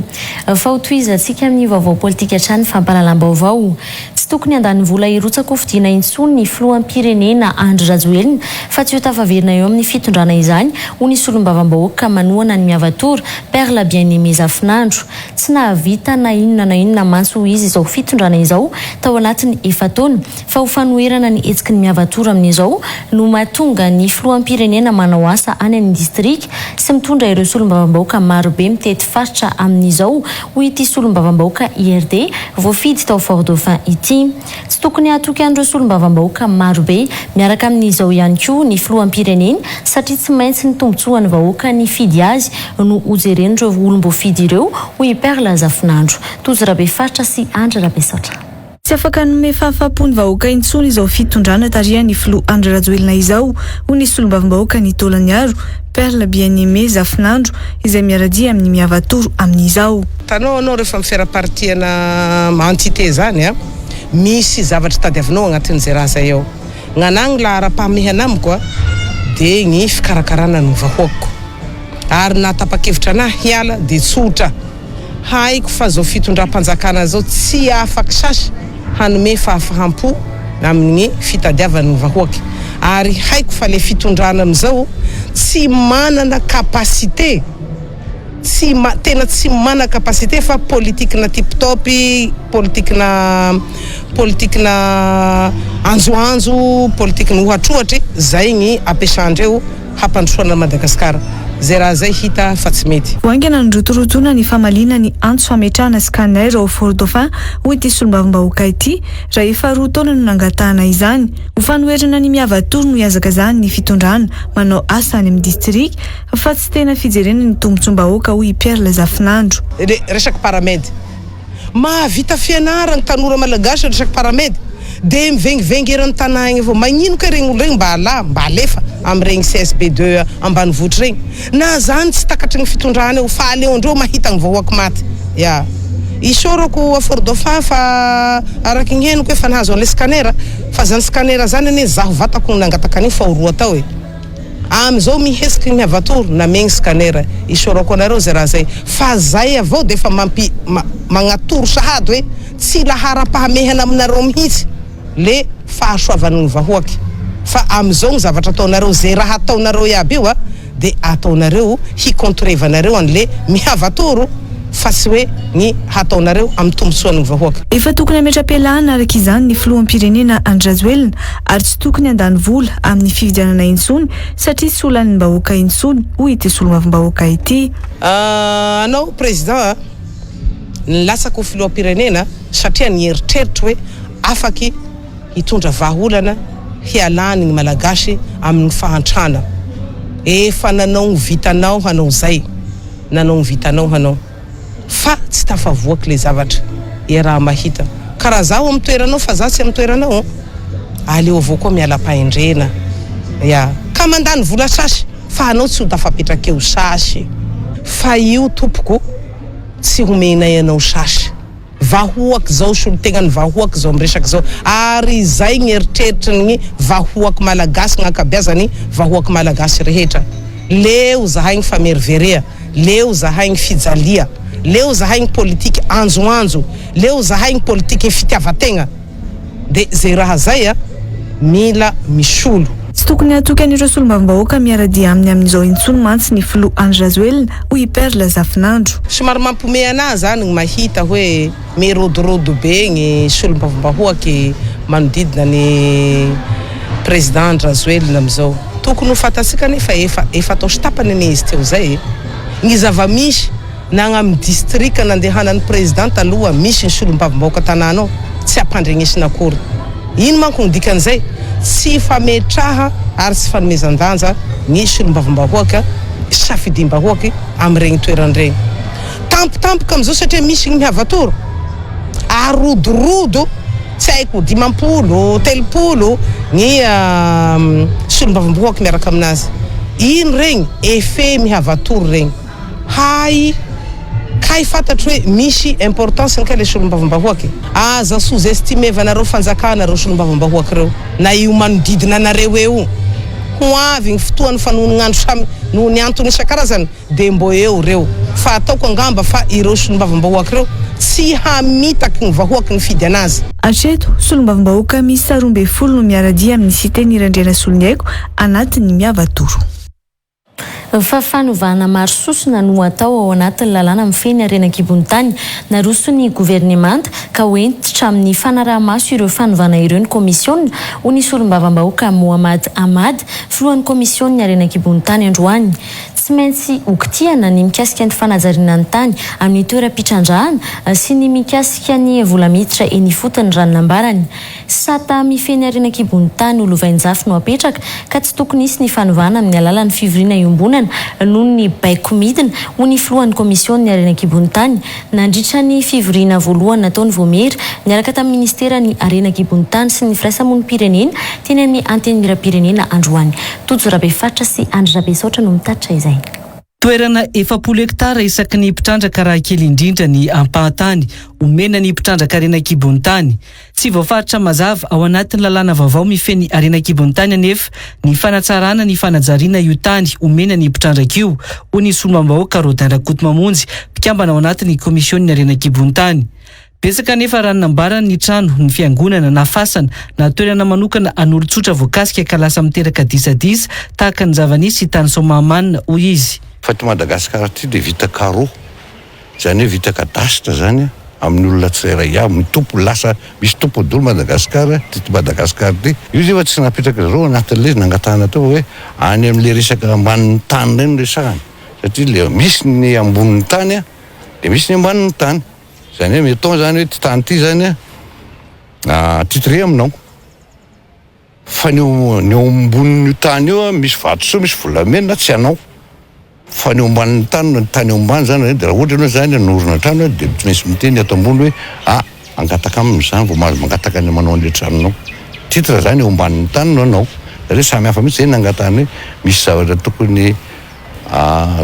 Fahotoizantsika amin'ny vaovao politika hatrany fampahalalam-baovao. Tsy tokony handany vola irotsaka fidiana intsony ny filohampirenena Andry Rajoelina fa tsy ho tafaverina eo amin'ny fitondrana izany ho ny solombavam-bahoaka manohana ny miavatora Perla Bien-Aimée Zafinandro. Tsy nahavita na inona mantso izy izao fitondrana izao tao anatin'ny efataona fa ho fanoherana ny etsika ny miavatora amin'izao no mahatonga ny filohampirenena manao asa any amin'ny distrika sy mitondra ireo solombavam-bahoaka marobe mitety faritra amin'izao ho ity solombavam-bahoaka IRD voafidy tao Fort Dauphin ity. Tsy tokony hatoky an'ireo solombavam-bahoaka marobe miaraka amin'izao ihany koa ny filohampirenena satria tsy maintsy ny tombotsoa ny vahoaka ny fidy azy no hojeren'ireo olom-boafidy ireo ho Perla Zafinandro. Tozy Rabe Faritra sy Andry Rabesatra. Tsy afaka nome fahafaham-pony vahoaka intsony izao fitondrana tarihan'ny filoha Andry Rajoelina izao ho ny solombavam-bahoaka ny Taolaniaro Perla Bien-Aimée Zafinandro izay miaradia amin'ny miavatoro amin'izao. Tanao anao rehefa miferapartiana entité zany a misy zavatra tadiavinao agnatin'izay raha zay ao. Gn'anahy la ara-pahamehana amiko dia ny fikarakarana ny vahoako. Ary natapa-kevitra anahy hiala dia tsotra. Haiko fa zao fitondram-panjakana zao tsy afaka sasy hanome fahafaham-po amin'ny fitadiavan'ny vahoaka. Ary haiko fa le fitondrana amin'izao tsy manana kapasité. Tena tsy mana kapasité fa politikina tip-topy, politikina anjoanjo, politikina ohatrohatry zay ny ampiasandreo hampandrosoana Madagasikara. Zay raha zay hita fa tsy mety. Voaingana ny rotorotona ny famalina ny antso fametrahana scanner ao Fort Dauphin ho ity solombavam-bahoaka ity raha efa roa taona no nangatahana izany. Ho fanoherana ny miavatoro no hiazaka zany ny fitondrana manao asa any amin'ny distrika fa tsy tena fijerena ny tombotsom-bahoaka ho Perla Zafinandro. Resaky paramedy. Mahavita fianarana tanora malagasy resaky paramedy. De mivengivengy eran'ny tanà igny avao. Magnino ka regny olo regny mba alefa amin'regny CSB2 ambanivohitra regny. Na zany tsy takatry ny fitondrana eo fa aleondreo mahita ny vahoaka maty. Ya. Isorako a Fort Dauphin fa araky ny henoko efa nahazo an'le scanner fa zany scanner zany ane zaho vatako nangataka an'iny fa roa tao e. am'izao mihesiky miavatory namegny scanner isorako anareo zay raha zay fa zay avao de efa magnatoro sahady hoe tsy lahara-pahamehana aminareo mihitsy le fahasoavan'ny vahoaky fa am'izao ny zavatra ataonareo zay raha ataonareo iaby io a de ataonareo hikontroevanareo an'le mihavatoro fa tsy hoe ny hataonareo amin'ny tombontsoan'ny vahoaka. Efa tokony ametra-pialana araka izany ny filoham-pirenena Andrazoelina ary tsy tokony handany vola amin'ny fividianana intsony satria tsy olan'ny vahoaka intsony hoy ity solomavim-bahoaka ity. Anao président nilatsaka ho filoham-pirenena satria nieritreritra hoe afaky hitondra vahaolana hialany ny malagasy amin'ny fahantrana. Efa nanao ny vitanao hanao zay, nanao ny vitanao hanao fa tsy tafavoaka le zavatra raha mahita karaha zaho amin'ny toeranao fa za tsy amin'ny toeranao aleo avao koa miala-pahendrena ka mandany vola sasy fa anao tsy ho tafapetraka eo sasy fa io tompoko tsy homenay anao sasy vahoaka zao solon-tegna ny vahoaka zao miresaka zao ary zay ny eritreritry ny vahoaka malagasy gn'akabiazany vahoaka malagasy rehetra leo zahaigny fameryverea leo zahaigny fijalia leo zahaigny politiky anjoanjo leo zahaigny politiky fitiavategna de zay raha zay mila misolo tsy tokony atoky an'ireo solombavam-bahoaka miaradia amin'izao intsony mantsy ny filoha Andrazoelina hoy Perla Zafinandro. Somary mampome anazy zany ny mahita hoe mirodorodo be ny solombavam-bahoaky manodidina ny président Andrazoelina am'izao tokony ho fatatsika nefa efa atao stapany ane izy teo zay ny zava-misy na amin'ny district nandehanan'ny président aloha misy ny solombavam-bahoaka tanànao tsy ampandregnesina akory ino manko ny dikan'izay tsy fametraha ary tsy fanomezan-danja ny solombavam-bahoaka safidim-bahoaky amin'ireny toeran'ireny tampotampoka am'izao satria misy ny mihavatoro arodorodo tsy haiko 50 telopolo ny solombavam-bahoaky miaraka aminazy ino regny effet mihavatoro regny hay kay fantatro hoe misy importance ny kale solombavam-bahoaky aza sous-estimé vanareo fanjakanareo solombavam-bahoaky reo na io manodidina anareo eo ho avy ny fotoan'ny fanonogn'andro samy noho ny antony isan-karazany de mbo eo reo fa ataoko angamba fa ireo solombavam-bahoaky reo tsy hamitaky ny vahoaky ny fidy anazy. Hatreto solombavam-bahoaka misy 12 no miaradia amin'ny siteny Irandrena Solonyaiko anatin'ny miavatoro. Fa fanovana maro sosona no atao ao anatin'ny lalàna mifeny Arenankibonitany naroso ny gouvernemanta ka hoentitra amin'ny fanaraha-maso ireo fanovana ireo ny komisiona ho ny solombavam-bahoaka Mohamad Ahmad filohan'ny komisiona Arenankibonitany androany tsy maintsy okitiana ny mikasika ny fanajariana ny tany amin'ny toeram-pitrandrahana sy ny mikasika ny vola miditra eny ifotony ranonambarany sata mifeny Arenankibonitany olovainjafy no apetraka ka tsy tokony isy ny fanovana amin'ny alalan'ny fivoriana iombonana noho ny baiko midina ho ny filohan'ny komisiona Arenankibonitany nandritra ny fivoriana voalohany nataony Voamery niaraka tamin'ny ministera ny Arenankibonitany sy ny firaisamonim-pirenena teny amin'ny anteny miram-pirenena androany Tojo Rabefatra sy Andry Rabesaotra no mitatra izay. Toerana 7 hektara isaky ny mpitrandraka raha kely indrindra ny ampahatany omena ny mpitrandraka Arenankibonitany tsy voafaritra mazava ao anatin'ny lalàna vaovao mifeny Arenankibonitany anefa ny fanatsarana ny fanajariana io tany omena ny mpitrandraka io ho ny solombavam-bahoaka Rodin Rakotomamonjy mpikambana ao anatin'ny komisiona Arenankibonitany. Betsaka nefa ranonambarany ny trano ny fiangonana na fasana na toerana manokana an'olon-tsotra voakasika ka lasa miteraka disadisa tahaka ny zava-nisy tany Somamanina hoy izy. Faty Madagasikara ty de vita carreau zany hoe vita kadastra zany amin'ny olona tsirairay avy mitompo lasa misy tompo dolo Madagasikara ty Madagasikara ty io zefa tsy napetraka zareo anatin'le nangatahana tao hoe any amin'le resaka ambanin'ny tany reny resahany satria le misy ny ambonin'ny tany de misy ny ambanin'ny tany zany hoe meton zany hoe ty tany ty zany titré aminao fa ny ambonin'io tany io misy vatosoa misy volamena tsy anao fa ny omban'ny tany ombany zany de raha ohatra anao zany norona trano de tsy maintsy miteny ato ambony hoe angataka amin'izany vao mahazo mangataka ny manao an'le tranonao titre zany omban'ny tany no anao satria samy hafa mihitsy zay nangatany hoe misy zavatra tokony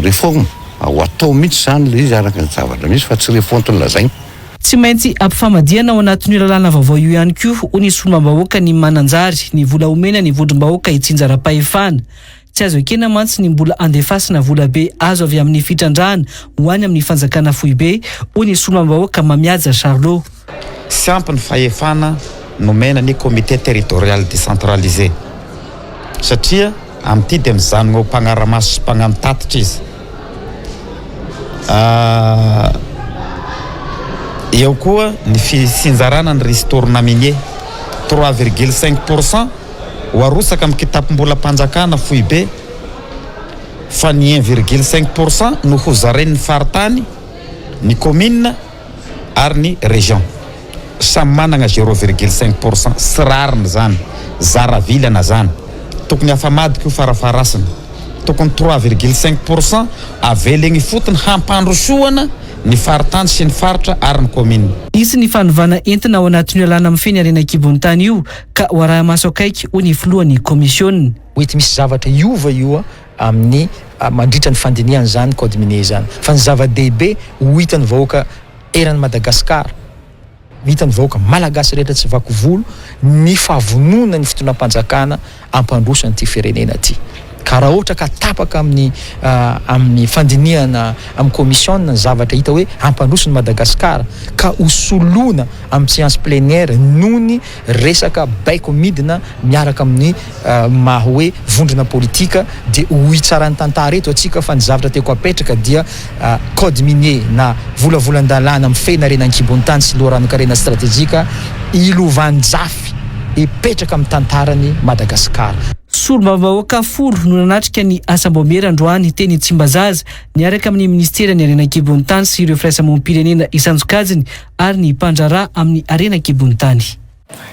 réforme ho atao mihitsy zany le izy araka ny zavatra misy fa tsy refontony lazainy. Tsy maintsy ampifamadiana ao anatin'ny lalàna vaovao io ihany koa ho ny solombavam-bahoaka ny mananjary ny vola omena ny vondrom-bahoaka itsinjara-pahefana tsy azo ekena mantsy ny mbola andefasina vola be azo avy amin'ny fitrandrahana ho any amin'ny fanjakana Foibe, hoy ny solombavam-bahoaka Mamiaja Charlot. Sy ampy ny fahefana nomena ny comité territorial décentralisé satria amin'ity dia mizanona ho mpagnaramaso sy mpagnamitatitra izy. Eo koa ny fisinjarana ny ristourna minier 3,5% ho arosaka amin'ny kitapom-bola mpanjakana Foibe, fa ny 1,5% no ho zarainy ny faritany, ny commune ary ny région. Samy manana 0,5% sy rariny zany, zaravilana zany. Tokony afamadiky ho farafarasina. Tokony 3,5% avelegny fotony hampandrosoana ny faritany sy ny faritra ary ny commune. Isy ny fanovana entina ao anatin'ny alana amin'ny feny arena kibon-tany io ka ho araha-maso akaiky ho ny filohan'ny komisiona. Oety misy zavatra iova io amin'ny mandritra ny fandiniana zany code minier zany. Fa ny zava-dehibe ho hitan'ny vahoaka eran'ny Madagasikara, hitan'ny vahoaka malagasy rehetra tsy vaky volo ny fahavonona ny fotoanam-panjakana ampandrosany ity firenena ity. Ka raha ohatra ka tapaka amin'ny fandiniana amin'ny komisiona ny zavatra hita hoe ampandrosony Madagasikara ka hosolona amin'ny séance plénière nony resaka baiko midina miaraka amin'ny maha hoe vondrona politika dia ho hitsarany tantara eto atsika fa ny zavatra teko apetraka dia code minier na volavolan-dalàna amin'ny fena arena an-kibon-tany sy loharanokarena stratégique ilovanjafy ipetraka amin'ny tantarany Madagasikara. Solombavam-bahoaka folo no nanatrika ny asambomera androany teny Tsimbazaza niaraka amin'ny ministera ny arena kibon-tany sy ireo firaisamoam-pirenena isanjokajiny ary ny mpandrarà amin'ny arena kibon-tany.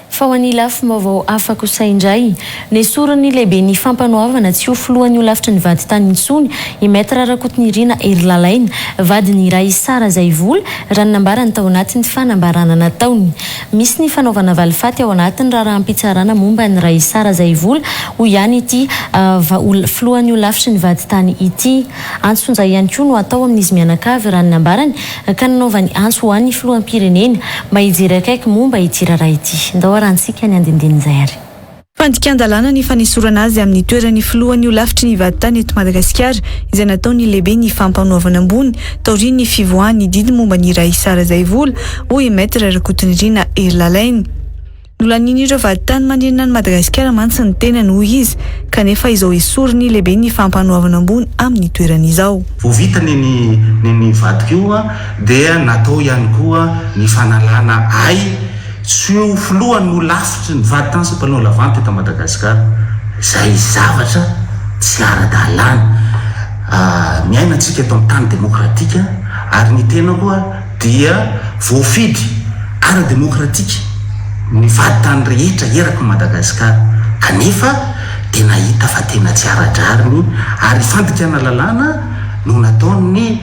Fa ho an'ny lafy vaovao afaka hosaindray ny sorany lehibe ny fampanoavana tsy ho filohan'ny lavitra ny vady tany intsony i maître Rakotonirina Erilalaina vadiny Raisara Zaivola raha nambarany tao anatin'ny fanambarana nataony. Misy ny fanaovana valifaty ao anatiny raha ampitsarana momba ny Raisara Zaivola ho ihany ity filohan'ny lavitra ny vady tany ity. Antsonja ihany koa no atao amin'izy mianakavy raha nambarany ka nanaovany antso ho an'ny filoham-pirenena mba hijery akaiky momba ity raharaha ity. Ransika ny andindiny zay ary. Fandikan-dalàna ny fanisorana azy amin'ny toerany filohan'ny lavitry ny vaditany eto Madagasikara izay nataony lehibe ny fampanoavana ambony taorian'ny fivoahan'ny didy momba ny Raisara Zaivola hoy maître Rakotonirina Erilalaina. Nolanin'ny ireo vaditany mandrina ny Madagasikara mantsy ny tena noho izy kanefa izao esoriny lehibe ny fampanoavana ambony amin'ny toerany izao. Vita ny vadika io dia natao ihany koa ny fanalana ay sy ho filohany no lavitry ny vaditany sy mpanao lavanta eto Madagasikara. Izay zavatra tsy ara-dalàna. Miaina antsika eto amin'ny tany demokratika ary ny tena koa dia voafidy ara-demokratika ny vaditany rehetra eraky Madagasikara. Kanefa tena hita fa tena tsy ara-drariny ary fandikana lalàna no nataony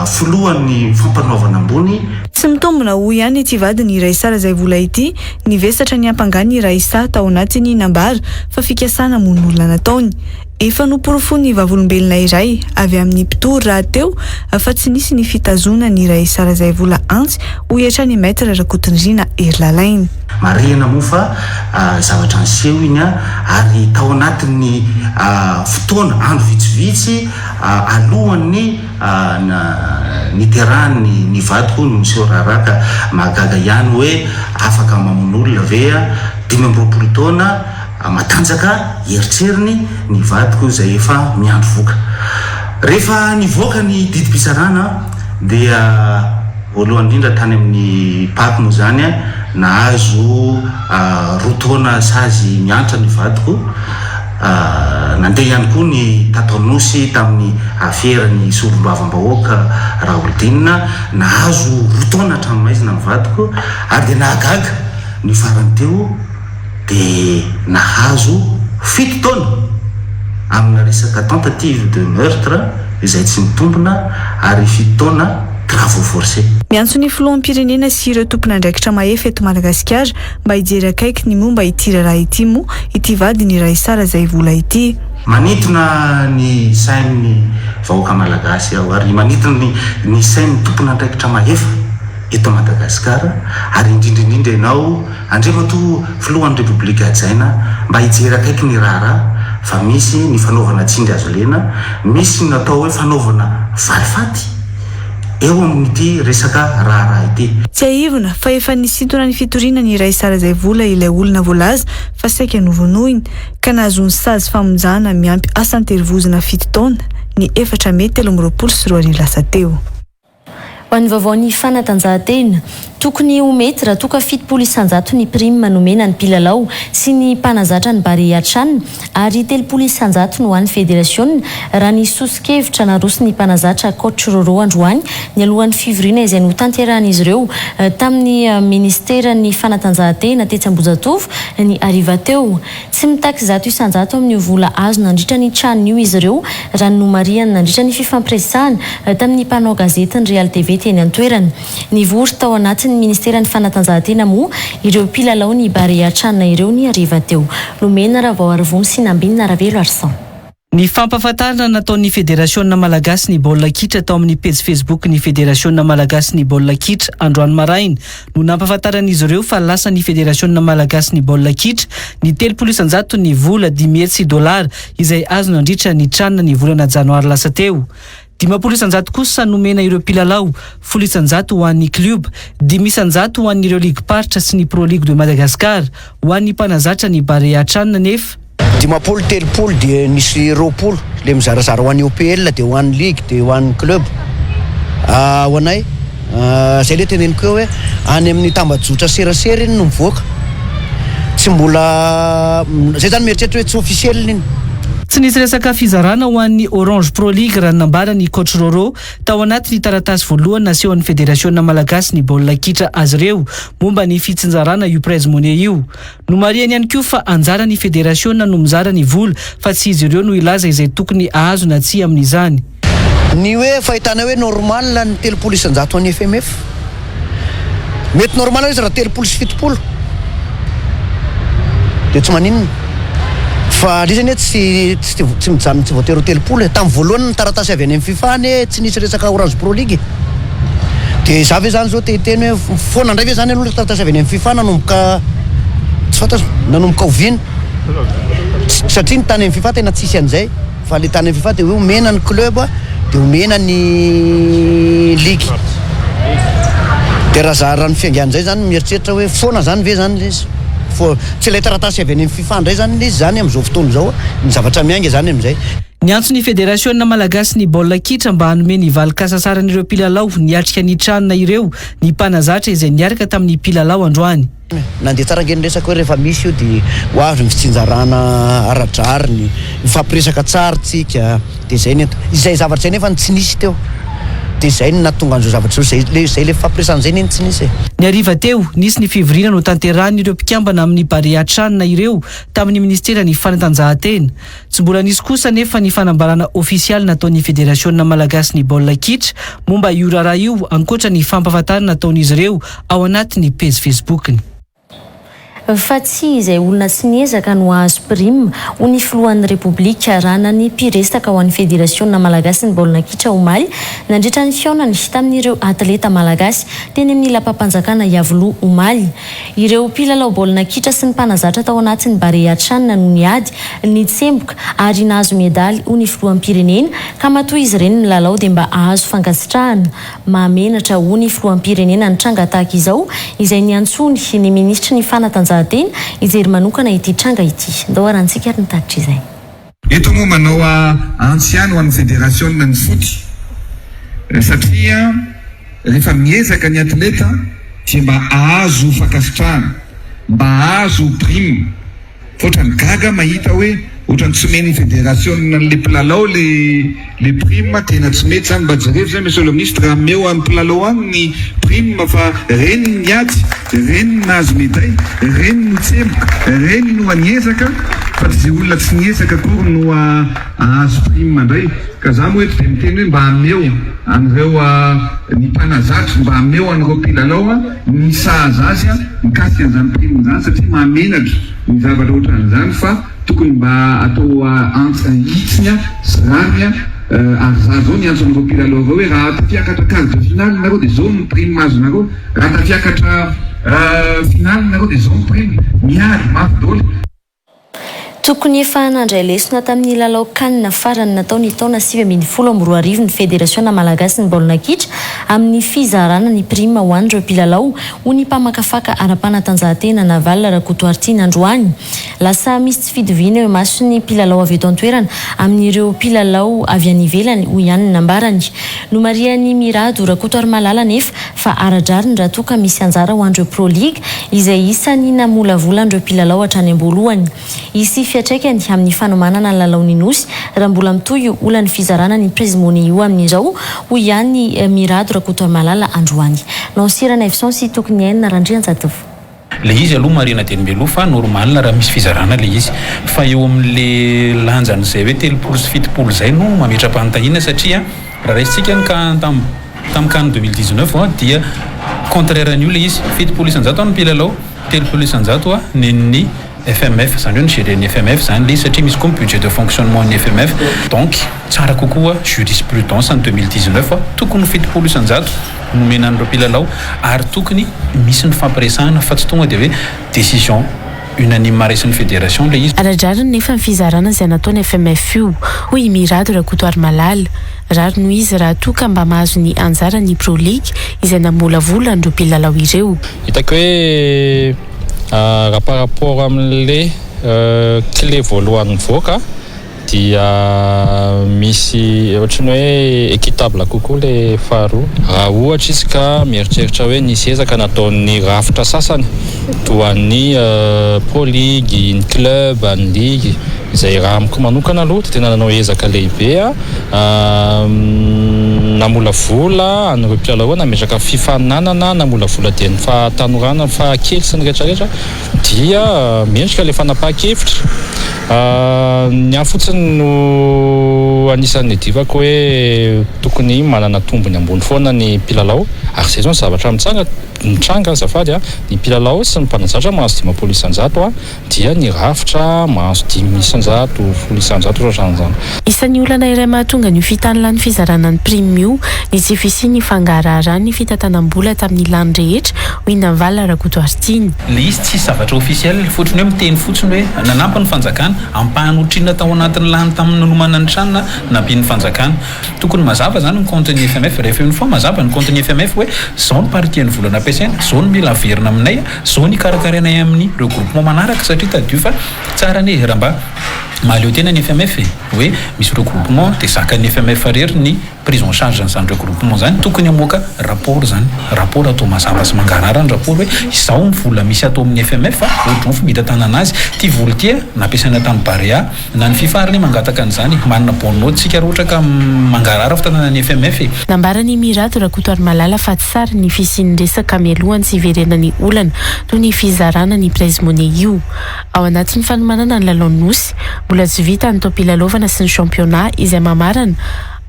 filohan'ny fampanoavana ambony. Tsy mitombona ho ihany ity vadiny Raisara Zaivola ity nivesatra ny ampangany Raisa tao anatiny nambara fa fikasana mon'olona nataony. Efa noporofony vavolombelona iray avy amin'ny mpitory raha teo fa tsy nisy ny fitazona ny Raisara Zaivola antsy ho etra ny maître Rakotonirina Erilalaina. Marihana moa fa zavatra niseho iny ary tao anatin'ny fotoana andro vitsivitsy alohan'ny niterany ny vadiko no miseho raharaka mahagaga ihany hoe afaka mamon'olona ve 5 taona matanjaka eritseriny ny vadiko izay efa miandro voka. Rehefa nivoaka ny didim-pitsarana dia voalohany indrindra tany amin'ny paky moa zany nahazo 2 taona sazy miantra ny vadiko. Nandeha ihany koa ny tatanosy tamin'ny aferany solombavam-bahoaka Raoldinina nahazo 2 taona hatramin'maizina ny vadiko ary dia nahagaga ny farany teo dia nahazo 7 taona amina resaka tentative de meurtre izay tsy mitombona ary 7 taona travaux forcés. Miantso ny filoham-pirenena sy ireo tompon'andraikitra mahefa eto Madagasikara mba hijery akaiky ny momba ity raharaha ity moa ity vadiny Raisara Zaivola ity. Manintona ny sain'ny vahoaka malagasy ao ary manintona ny sain'ny tompon'andraikitra mahefa eto Madagasikara, ary indrindraindrindra ianao andremato filohan'ny repoblika hajaina mba hijery akaiky ny raharaha fa misy ny fanaovana tsindry azo lena, misy ny natao hoe fanaovana valifaty eo amin'ity resaka raharaha ity. Tsy aivona fa efa nisintona ny fitoriana ny iray sara izay vola ilay olona voalaza fa saika novonoiny ka nahazo ny sazy famonjana miampy asan-terivozina 7 taona ny 4 May 2024 lasa teo. Ho an'ny vaovaon'ny fanatanjahantena, tokony ho mety raha toka 7 isanjato ny prime nomena ny mpilalao sy ny mpanazatra ny Barea Atrana ary 3 isanjato no ho an'ny federasiona raha ny sosikevitra naroso ny mpanazatra coach Roro androany ny alohan'ny fivoriana izay notanteran'izy ireo tamin'ny ministeran'ny fanatanjahantena tetsy Ambohijatovo ny ariva teo. Tsy mitaky 100 isanjato amin'ny vola azo nandritra ny tranon'io izy ireo raha nomariany nandritra ny fifampiresahana tamin'ny mpanao gazetiny Real TV teny an-toerana. Nivory tao anatin'ny ministeran'ny fanatanjahantena moa ireo mpilalao ny Barea Atrana ireo ny ariva teo. Lomena Ravaoarivony sy Nambinina Ravelo Arsan. Ny fampahafantarana nataon'ny Federasiona Malagasy ny baolina kitra tao amin'ny page Facebook ny Federasiona Malagasy ny baolina kitra androany maraina no nampahafantaran'izy ireo fa lasa ny Federasiona Malagasy ny baolina kitra ny 3 isanjato ny vola $10,000 izay azo nandritra ny tranona ny volana janoary lasa teo. 50 isanjato kosa nomena ireo mpilalao, 10 isanjato ho an'ny club, 10 isanjato ho an'ireo ligue paritra sy ny Pro League de Madagascar, ho an'ny mpanazatra ny Barea Atrana nefa 50 dia nisy 20 le mizarazara ho an'ny OPL dia ho an'ny ligue dia ho an'ny club. Ho anay zay le teneniko hoe any amin'ny tambajotra serasera iny no mivoaka, tsy mbola zay zany mieritreritra hoe tsy officiel iny. Tsy nisy resaka fizarana ho an'ny Orange Pro League raha nambarany coach Roro tao anatin'ny taratasy voalohany nasehon'ny Federasiona Malagasy ny baolina kitra azy ireo momba ny fitsinjarana io prize money io. Nomariany ihany koa fa anjara ny Federasiona no mizara ny vola fa tsy izy ireo no ilaza izay tokony ahazo na tsy amin'izany. Ny hoe fahitana hoe normal ny 3 isanjato an'ny FMF. Mety normal izy raha 3 sy 7 dia tsy maninona. Fa rizany tsy mijanona tsy voatero 3 tamin'ny voalohany ny taratasy avy any amin'ny FIFA ny tsy nisy resaka Orange Pro League. Dia za ve zany zao teny hoe foana indray ve zany aloha taratasy avy any amin'ny FIFA nanomboka tsy fantatra nanomboka oviana. Satria ny tany amin'ny FIFA tena tsisy an'izay. Fa le tany amin'ny FIFA dia hoe omena ny club dia omena ny ligue. Dia raha ny fiangian'izay zany mieritreritra hoe foana zany ve zany izy. Tsy ilay taratasy avy any amin'ny FIFA indray zany izy zany amin'izao fotoana izao ny zavatra miainga zany amin'izay. Ny antson'ny Federasiona Malagasy ny baolina kitra mba hanome ny valik'asasaran'ireo mpilalao niatrika ny tranona ireo ny mpanazatra izay niaraka tamin'ny mpilalao androany. Nandeha tsara ngeny resaka hoe rehefa misy io dia ho avy ny fitsinjarana aradrariny, mifampiresaka tsara tsika dia zay ny izay zavatra zay nefa tsy nisy teo. Dia zay ny nahatonga an'izao zavatra zay le fampiresan'izay ny tsy nisy. Ny ariva teo nisy ny fivoriana no tanterahany ireo mpikambana amin'ny Barea Atrana ireo tamin'ny ministeran'ny fanatanjahantena. Tsy mbola nisy kosa nefa ny fanambarana ofisialy nataon'ny Federasiona Malagasy ny baolina kitra momba io raharaha io ankoatra ny fampahafantarana nataon'izy ireo ao anatin'ny page Facebook-ny. Fa tsy izay olona tsy niezaka no azo prime ho ny filohan'ny Repoblika raha nany mpiresaka ho an'ny Federasiona Malagasy ny baolina kitra omaly nandritra ny fiaonany tamin'ireo atleta malagasy teny amin'ny lapam-panjakana Iavoloha omaly. Ireo mpilalao baolina kitra sy ny mpanazatra tao anatin'ny Barea Atrana no niady ny tsemboka ary nahazo medaly ho ny filoham-pirenena ka matoa izy ireny ny lalao dia mba ahazo fankasitrahana. Mahamenatra ho ny filoham-pirenena ny tranga tahaka izao izay niantsony ny ministra ny fanatanjahantena ijery manokana ity tranga ity. Ndao arantsika ary nitatitra izay. Eto moa manao antsiano ho an'ny federasiona ny foty satria rehefa miezaka ny atleta dia mba ahazo fankasitrahana, mba ahazo prime. Fotrany gaga mahita hoe ohatrany tsy omeny federasiona le mpilalao le prime tena tsy mety zany mba jerevy zany monsieur le ministre raha meo amin'ny mpilalao any ny prime fa reny ny ady, reny nahazo médaille, reny ny tsemboka, reny no aniezaka fa tsy zay olona tsy niezaka kory no ahazo prime indray. Ka za moa eto dia miteny hoe mba ameo an'ireo ny mpanazatra, mba ameo an'ireo mpilalao ny sahaza azy mikasika an'izany prime zany satria mahamenatra ny zavatra ohatran'izany fa tokony mba atao hitsiny sy rary ary za zao ny antso anareo mpilalao avao hoe raha tafiakatra quart de finale nareo dia zao ny prime azonareo, raha tafiakatra finale nareo dia zao ny prime, miady mafy daholo. Tokony efa nandray lesona tamin'ny lalao kanina farany nataony taona 2014 ny Fédération Malagasy ny baolina kitra amin'ny fizarana ny prime ho an'ireo mpilalao ho ny mpamakafaka ara-panatanjahantena Naval Rakotoartina androany. Lasa misy tsy fidiviana eo maso ny mpilalao avy eto an-toerana amin'ireo mpilalao avy any ivelany ho ihany nambarany. No Mariany Mirado Rakotoarmalala nefa fa aradrariny raha toa ka misy anjara ho an'ireo Pro League izay isany namolavolana ireo mpilalao hatrany am-boalohany. Isy fiatraikany amin'ny fanomanana ny lalaon'ny nosy raha mbola mitohy olany fizarana ny prezimony io amin'izao ho ihany Mirado Rakotoarmalala androany. Nansirana Evson sy tokony hainina Randrianjatovo. Le izy aloha marina dia mbeloha fa normal raha misy fizarana le izy fa eo amin'le lanjan'izay hoe 3 sy 7 zay no mametra-panontaniana satria raha raisitsika tamin'ny CAN 2019 dia contraire an'io le izy 7 isan-jato ny mpilalao 3 isan-jato nen'ny FMF zany hoe ny géren'ny FMF zany le satria misy koa budget de fonctionnement ny FMF donc tsara kokoa jurisprudence en 2019 tokony 7 isan-jato nomena an'ireo mpilalao ary tokony misy ny fampiresahana fa tsy tonga dia hoe décision unanime raisin'ny fédération le izy. Aradrariny nefa ny fizarana izay nataony FMF io hoy Mirado Rakotoarmalala rary no izy raha toa ka mba mahazo ny anjara ny Pro League izay namolavola an'ireo mpilalao ireo. Hitako hoe raha par rapport amin'le clé voalohany mivoaka dia misy ohatrany hoe équitable kokoa le faharoa raha ohatra izy ka mieritreritra hoe nisy ezaka nataon'ny rafitra sasany toa ny Pro League, ny club, ny ligue izay raha amiko manokana aloha dia tena nanao ezaka lehibe namolavola an'ireo mpilalao nametraka fifaninanana namolavola dia ny fahatanorana ny fahakely sy ny rehetrarehetra dia miendrika le fanapahan-kevitra ny afotsiny no anisan'ny divako hoe tokony manana tombony ambony foana ny mpilalao ary zay zao ny zavatra mitranga azafady ny mpilalao sy ny mpanazatra mahazo 10 isan-jato dia ny rafitra mahazo 10 isan-jato 10 isan-jato ohatran'izany. Isan'ny olana iray mahatonga ny fitanilany fizarana ny prime io ny tsy fisiany fangarahara ny fitantanam-bola tamin'ny lany rehetra hoy Naval Rakotoartina. Le izy tsy zavatra officiel fotony hoe miteny fotsiny hoe nanampy ny fanjakana ampahany otrina tao anatin'ny lany tamin'ny nomana ny tranona nampiany fanjakana tokony mazava zany ny compte-ny FMF rehefa une fois mazava ny compte-ny FMF hoe zao ny partie ny volana ampiasaina zao ny mila averina aminay zao ny karakarainay amin'ny regroupement manaraka satria tadio fa tsara ny raha mba mahaleo tena ny FMF hoe misy regroupement dia zakan'ny FMF rery ny prise en charge n'izany regroupement zany tokony hamoaka rapport zany rapport atao mazava sy mangarara ny rapport hoe izao ny vola misy atao amin'ny FMF ohatrany fomita tanana azy ty vola tia nampiasaina tamin'ny Barea na ny FIFA ary mangataka an'izany manana bonno tsika roatra ka mangarara fitanana FMF. Nambarany Mirado Rakotoarmalala fa tsara ny fisian'ny resaka mialohany sy iverenany olana toy ny fizarana ny prezimony io ao anatin'ny fanomanana ny lalaon'ny nosy mbola tsy vita ny topilalovana sy ny championnat izay mamarana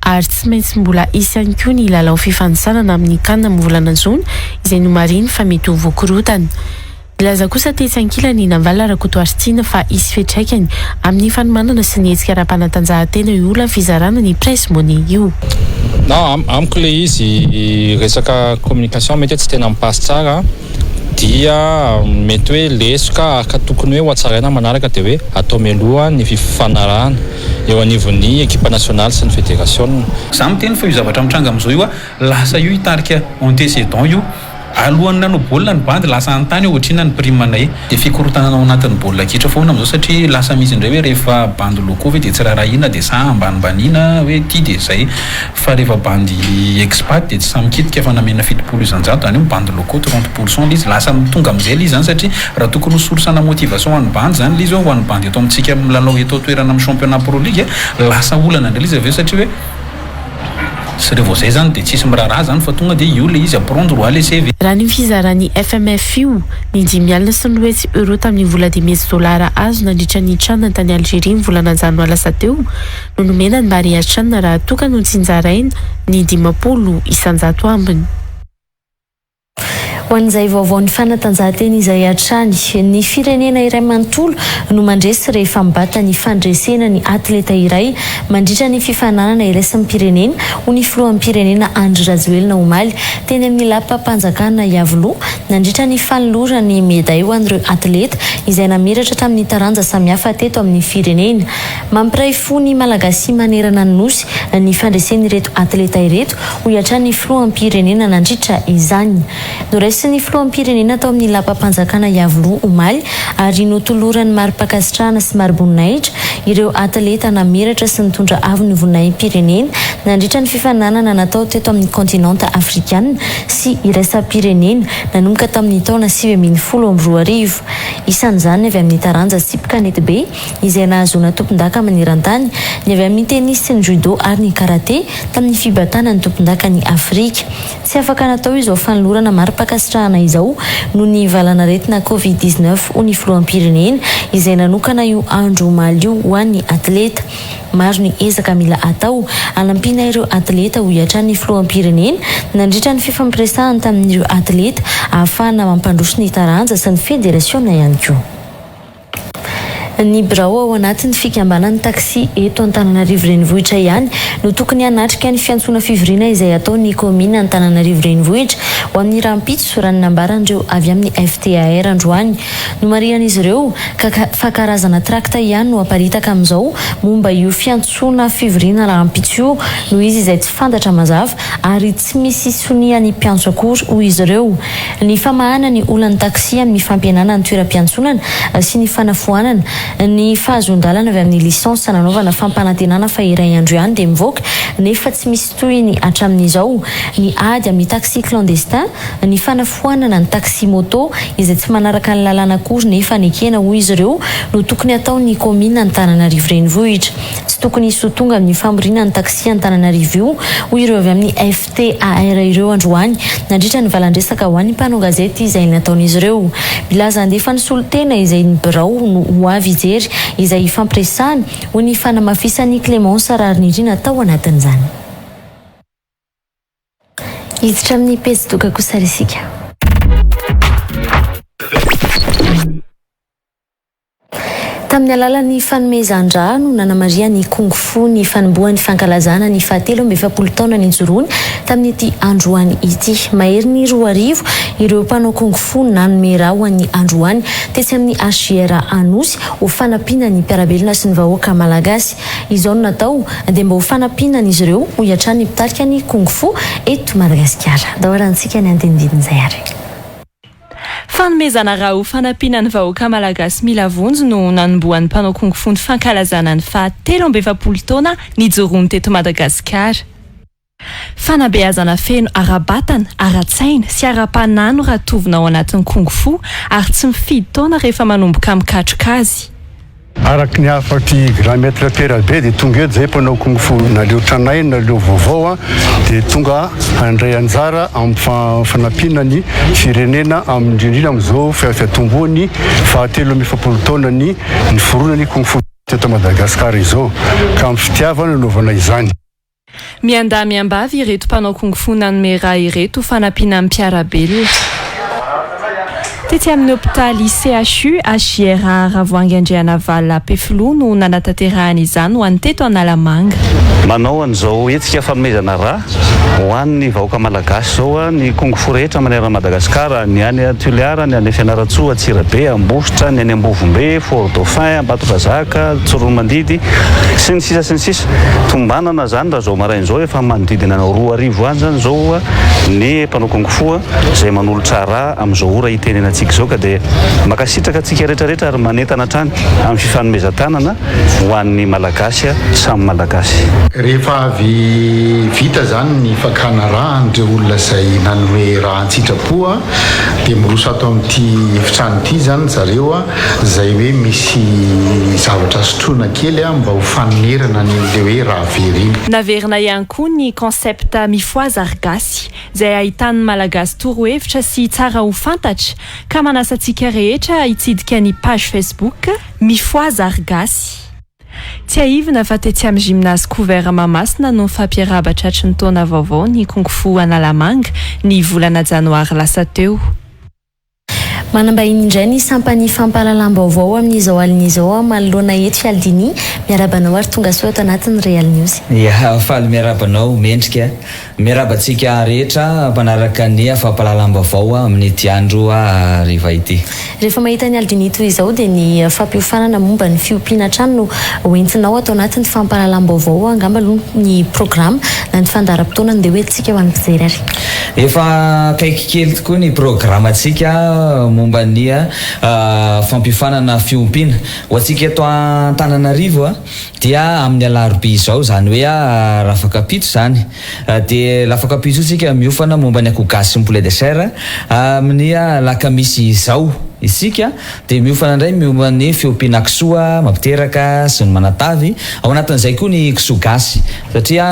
ary tsy maintsy mbola isy ihany koa ny lalao fifanitsanana amin'ny CAN amin'ny volana Jona izay nomariny fa mety ho voakorotana. Ilaza kosa tetsy ankilany Naval Rakotoartina fa isy fiatraikany amin'ny fanomanana sy ny hetsika ara-panatanjahantena io olana fizarana ny prezimony io. Amiko le izy resaka communication mety tsy tena mipaso tsara dia mety hoe lesoka ka tokony hoe ho atsaraina manaraka dia hoe atao mialoha ny fifanarahana eo anivon'ny équipe nationale sy ny fédération. Za miteny fa io zavatra mitranga amin'izao io lasa io hitarika antécédent io alohan'ny nanao baolina ny bandy lasa antany ohatrina ny primanay dia fikorotananao anatin'ny baolina kitra foana amin'izao satria lasa misy indray hoe rehefa bandy locaux hoe dia tsy raharahiana dia sa ambanimbaniana hoe ty dia zay fa rehefa bandy expat dia tsy samikitika fa namena 7 isan-jato any bandy locaux 30% lizy lasa tonga amin'izay lizy zany satria raha tokony source-na motivation ho an'ny bandy zany lizy ho an'ny bandy eto amintsika milalao eto toerana amin'ny championnat Pro League lasa olana indray lizy aveo satria hoe sy revo zay zany dia tsisy miraharaha zany fa tonga dia io le izy aprendre ho aleseve. Raha ny fizarany FMF io ny 5 alina sy ny roetsy euro tamin'ny vola $10,000 azo nandritra ny tranona tany Algérie ny volana janoary lasa teo no nomena ny Maria Tranona raha toka no tsinjaraina ny 50 isan-jato ambiny. ho an'izay vaovao ny fanatanjahantena izay hatrany ny firenena iray manontolo no mandresy rehefa mibata ny fandresena ny atleta iray mandritra ny fifananana iraisany pirenena ho ny filohan'ny pirenena Andry Rajoelina Omaly teny amin'ny lapam-panjakana Iavoloha nandritra ny fanolorany medaille ho an'ireo atleta izay namiratra tamin'ny taranja samihafa teto amin'ny firenena. Mampiray fo ny malagasy manerana ny nosy ny fandresen'ireto atleta ireto ho hiatrany ny filohan'ny pirenena nandritra izany. Noraisy ny filohan'ny pirenena tao amin'ny lapam-panjakana Iavoloha Omaly ary notolorany mari-pakasitrahana sy mari-boninahitra ireo atleta namiratra sy nitondra avo ny voninahim-pirenena nandritra ny fifananana natao teto amin'ny kontinanta afrikana sy iraisam-pirenena nanomboka tamin'ny taona 2012. Isan'izany avy amin'ny taranja Sipkanety be izay nahazoana tompon-daka maneran-tany, ny avy amin'ny tennis sy ny judo ary ny karate tamin'ny fibatana ny tompon-daka ny Afrika. Tsy afaka natao izao fanolorana mari-pakasitrahana izao noho ny valana retina Covid-19 ho ny filoham-pirenena izay nanokana io andro omaly io ho an'ny atleta. Maro ny ezaka mila atao anampina ireo atleta ho hiatran'ny filoham-pirenena nandritra ny fifampiresahana tamin'ireo atleta ahafahana mampandroso ny taranja sy ny federasiona ihany koa. Ny birao ao anatin'ny fikambanan'ny taxi eto Antananarivo renivohitra ihany no tokony hanatrika ny fiantsona fivoriana izay ataon'ny komina Antananarivo renivohitra ho amin'ny rahampitso raha ny nambaran'ireo avy amin'ny FTAR androany. No marian'izy ireo fa karazana trakta ihany no aparitaka amin'izao momba io fiantsona fivoriana rahampitso io noho izy izay tsy fantatra mazava ary tsy misy soniany mpiantso akory ho izy ireo. Ny famahana ny olany taxi amin'ny fampianana ny toeram-piantsonana sy ny fanafoanana ny fahazondalana avy amin'ny lisansa nanaovana fampanantenana fa iray andro ihany dia mivoaka nefa tsy misy toy ny hatramin'izao. Ny ady amin'ny taxi clandestin, ny fanafoanana ny taxi moto izay tsy manaraka ny lalàna akory nefa nekena ho izy ireo no tokony ataon'ny komina Antananarivo renivohitra. Tsy tokony isotonga amin'ny famorina ny taxi Antananarivo io ho ireo avy amin'ny FTAR ireo androany nandritra ny valandresaka ho an'ny mpanao gazety izay nataon'izy ireo. Milaza andefa ny solotena izay ny birao no ho avy ijery izay fampiresahany ho ny fanamafisany Clémence Rarnirina tao anatin'izany. Hiditra amin'ny pejy doka kosa isika. Tamin'ny alalan'ny fanomezan-drano no nanamaria ny kung-fu ny fanombohan'ny fankalazana ny 17 taona ny joroany tamin'ity androany ity. Mahery ny 2 ireo mpanao kung-fu nanome raha ho an'ny androany tetsy amin'ny HGR Anosy ho fanampiana ny mpiarabelona sy ny vahoaka malagasy. Izao no natao dia mba ho fanampiana izy ireo ho hiatran'ny mpitarika ny kung-fu eto Madagasikara. Dahorantsika ny andinidin'izay ary. Fanomezana raha ho fanampiana ny vahoaka malagasy mila vonjy no nanombohan'ny mpanao kung-fu ny fankalazana ny 17 taona nijoroany teto Madagasikara. Fanabeazana feno ara-batana, ara-tsaina sy ara-panano raha tovina ao anatin'ny kung-fu ary tsy mifidy taona rehefa manomboka mikatroka azy. Araky ny afatry grand maître Pierre be dia tonga eto zay mpanao kung-fu naleo tranay naleo vaovao dia tonga handray anjara amin'ny fanampiana ny firenena indrindrindra amin'izao fiatomboany 17 taona ny foronany kung-fu teto Madagasikara izao ka amin'ny fitiavana naovana izany. Miandahy miambavy ireto mpanao kung-fu nanome raha ireto fanampiana amin'ny mpiarabelona. Tetsy amin'ny hôpitaly CHU HGR Ravoahangy Andrianavalona Pefilo no nanatanterahana izany ho an'ny teto Analamanga. Manao an'izao hetsika fanomezana raha ho an'ny vahoaka malagasy zao ny kung-fu rehetra manerana Madagasikara, ny any Tuliara, ny any Fianaratsoa, Antsirabe, Ambositra, ny any Ambovombe, Fort Dauphin, Ambatokazaka, Tsoromandidy sy ny sisa. Tombanana zany raha zao marain'izao efa manodidina 2 arivo any zany zao ny mpanao kung-fu izay manolotra raha amin'izao ora itenenantsika zao ka dia makasitraka antsika rehetrarehetra ary manentana hatrany amin'ny fifanomezan-tanana ho an'ny malagasy samy malagasy. Rehefa avy vita zany ny fakana raha an'ireo olona izay nanome raha an-tsitrapo dia miroso ato amin'ity efitrano ity zany zareo izay hoe misy zavatra sotroina kely mba ho fanerana n'ilay hoe raha verina. Naverina ihany koa ny concept mifoaza argasy izay ahitan'ny malagasy torohevitra sy tsara ho fantatra ka manasantsika rehetra hitsidika ny page Facebook mifoaza argasy. Tsy aivina fa tetsy amin'ny gymnase couvert Mamasina no fampiarabatra hatry ny taona vaovao ny kung-fu Analamanga ny volana janoary lasa teo. manambahiny indray ny sampany fampahalalam-baovao amin'izao alin'izao manoloana eto Fialdini miarabanao ary tonga soa ato anatin'ny Real News. Ya, faly miarabanao mendrika miarabantsika rehetra mpanaraka ny fampahalalam-baovao amin'ny tiandro riva ity. Rehefa mahita ny Aldini toy izao dia ny fampiofanana momba ny fiompiana trano no entinao atao anatin'ny fampahalalam-baovao angamba aloha ny programme na ny fandaharam-potoana dia hoentsika ho an'ny mpijery ary. Efa kaiky kely tokoa ny programantsika momba ny fampiofanana fiompiana ho antsika eto Antananarivo dia amin'ny alarobia izao zany hoe rafakapitso zany dia rafakapitso tsika miofana momba ny akoho gasy sy ny poulet de chair amin'ny lakamisy izao isika dia miofana indray momba ny fiompiana kisoa mampiteraka sy ny manatavy ao anatin'izay koa ny kisoa gasy satria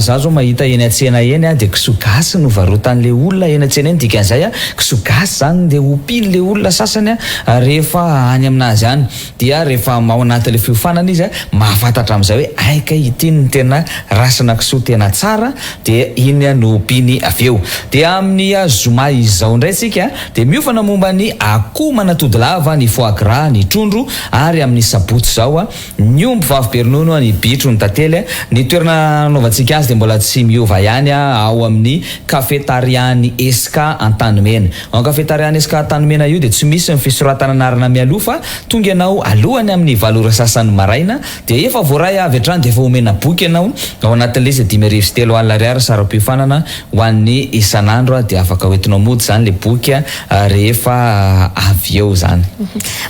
za zao mahita eny an-tsena eny dia kisoa gasy no varotan'le olona eny an-tsena eny dikan'izay kisoa gasy zany dia hopily le olona sasany rehefa any aminazy any dia rehefa ao anatin'le fiofanana izy mahafantatra amin'izay hoe aika ity ny tena rasana kisoa tena tsara dia iny no hopiny avy eo. Dia amin'ny zoma izao indray tsika dia miofana momba ny manatody lava ny foie gras ny trondro ary amin'ny sabotsy zao ny omby vavim-peronono ny bitro ny tantely ny toerana anaovantsika azy dia mbola tsy miova ihany ao amin'ny cafétariany Eska Antanimena. Ao cafétariany Eska Antanimena io dia tsy misy ny fisoratana anarana mialoha fa tonga ianao alohany amin'ny 7 sasany maraina dia efa voaray avy hatrany dia efa omena boky ianao ao anatin'le izy 5,3 alina sara-piofanana ho an'ny isan'andro dia afaka hoentinao mody zany le boky rehefa avy eo zany.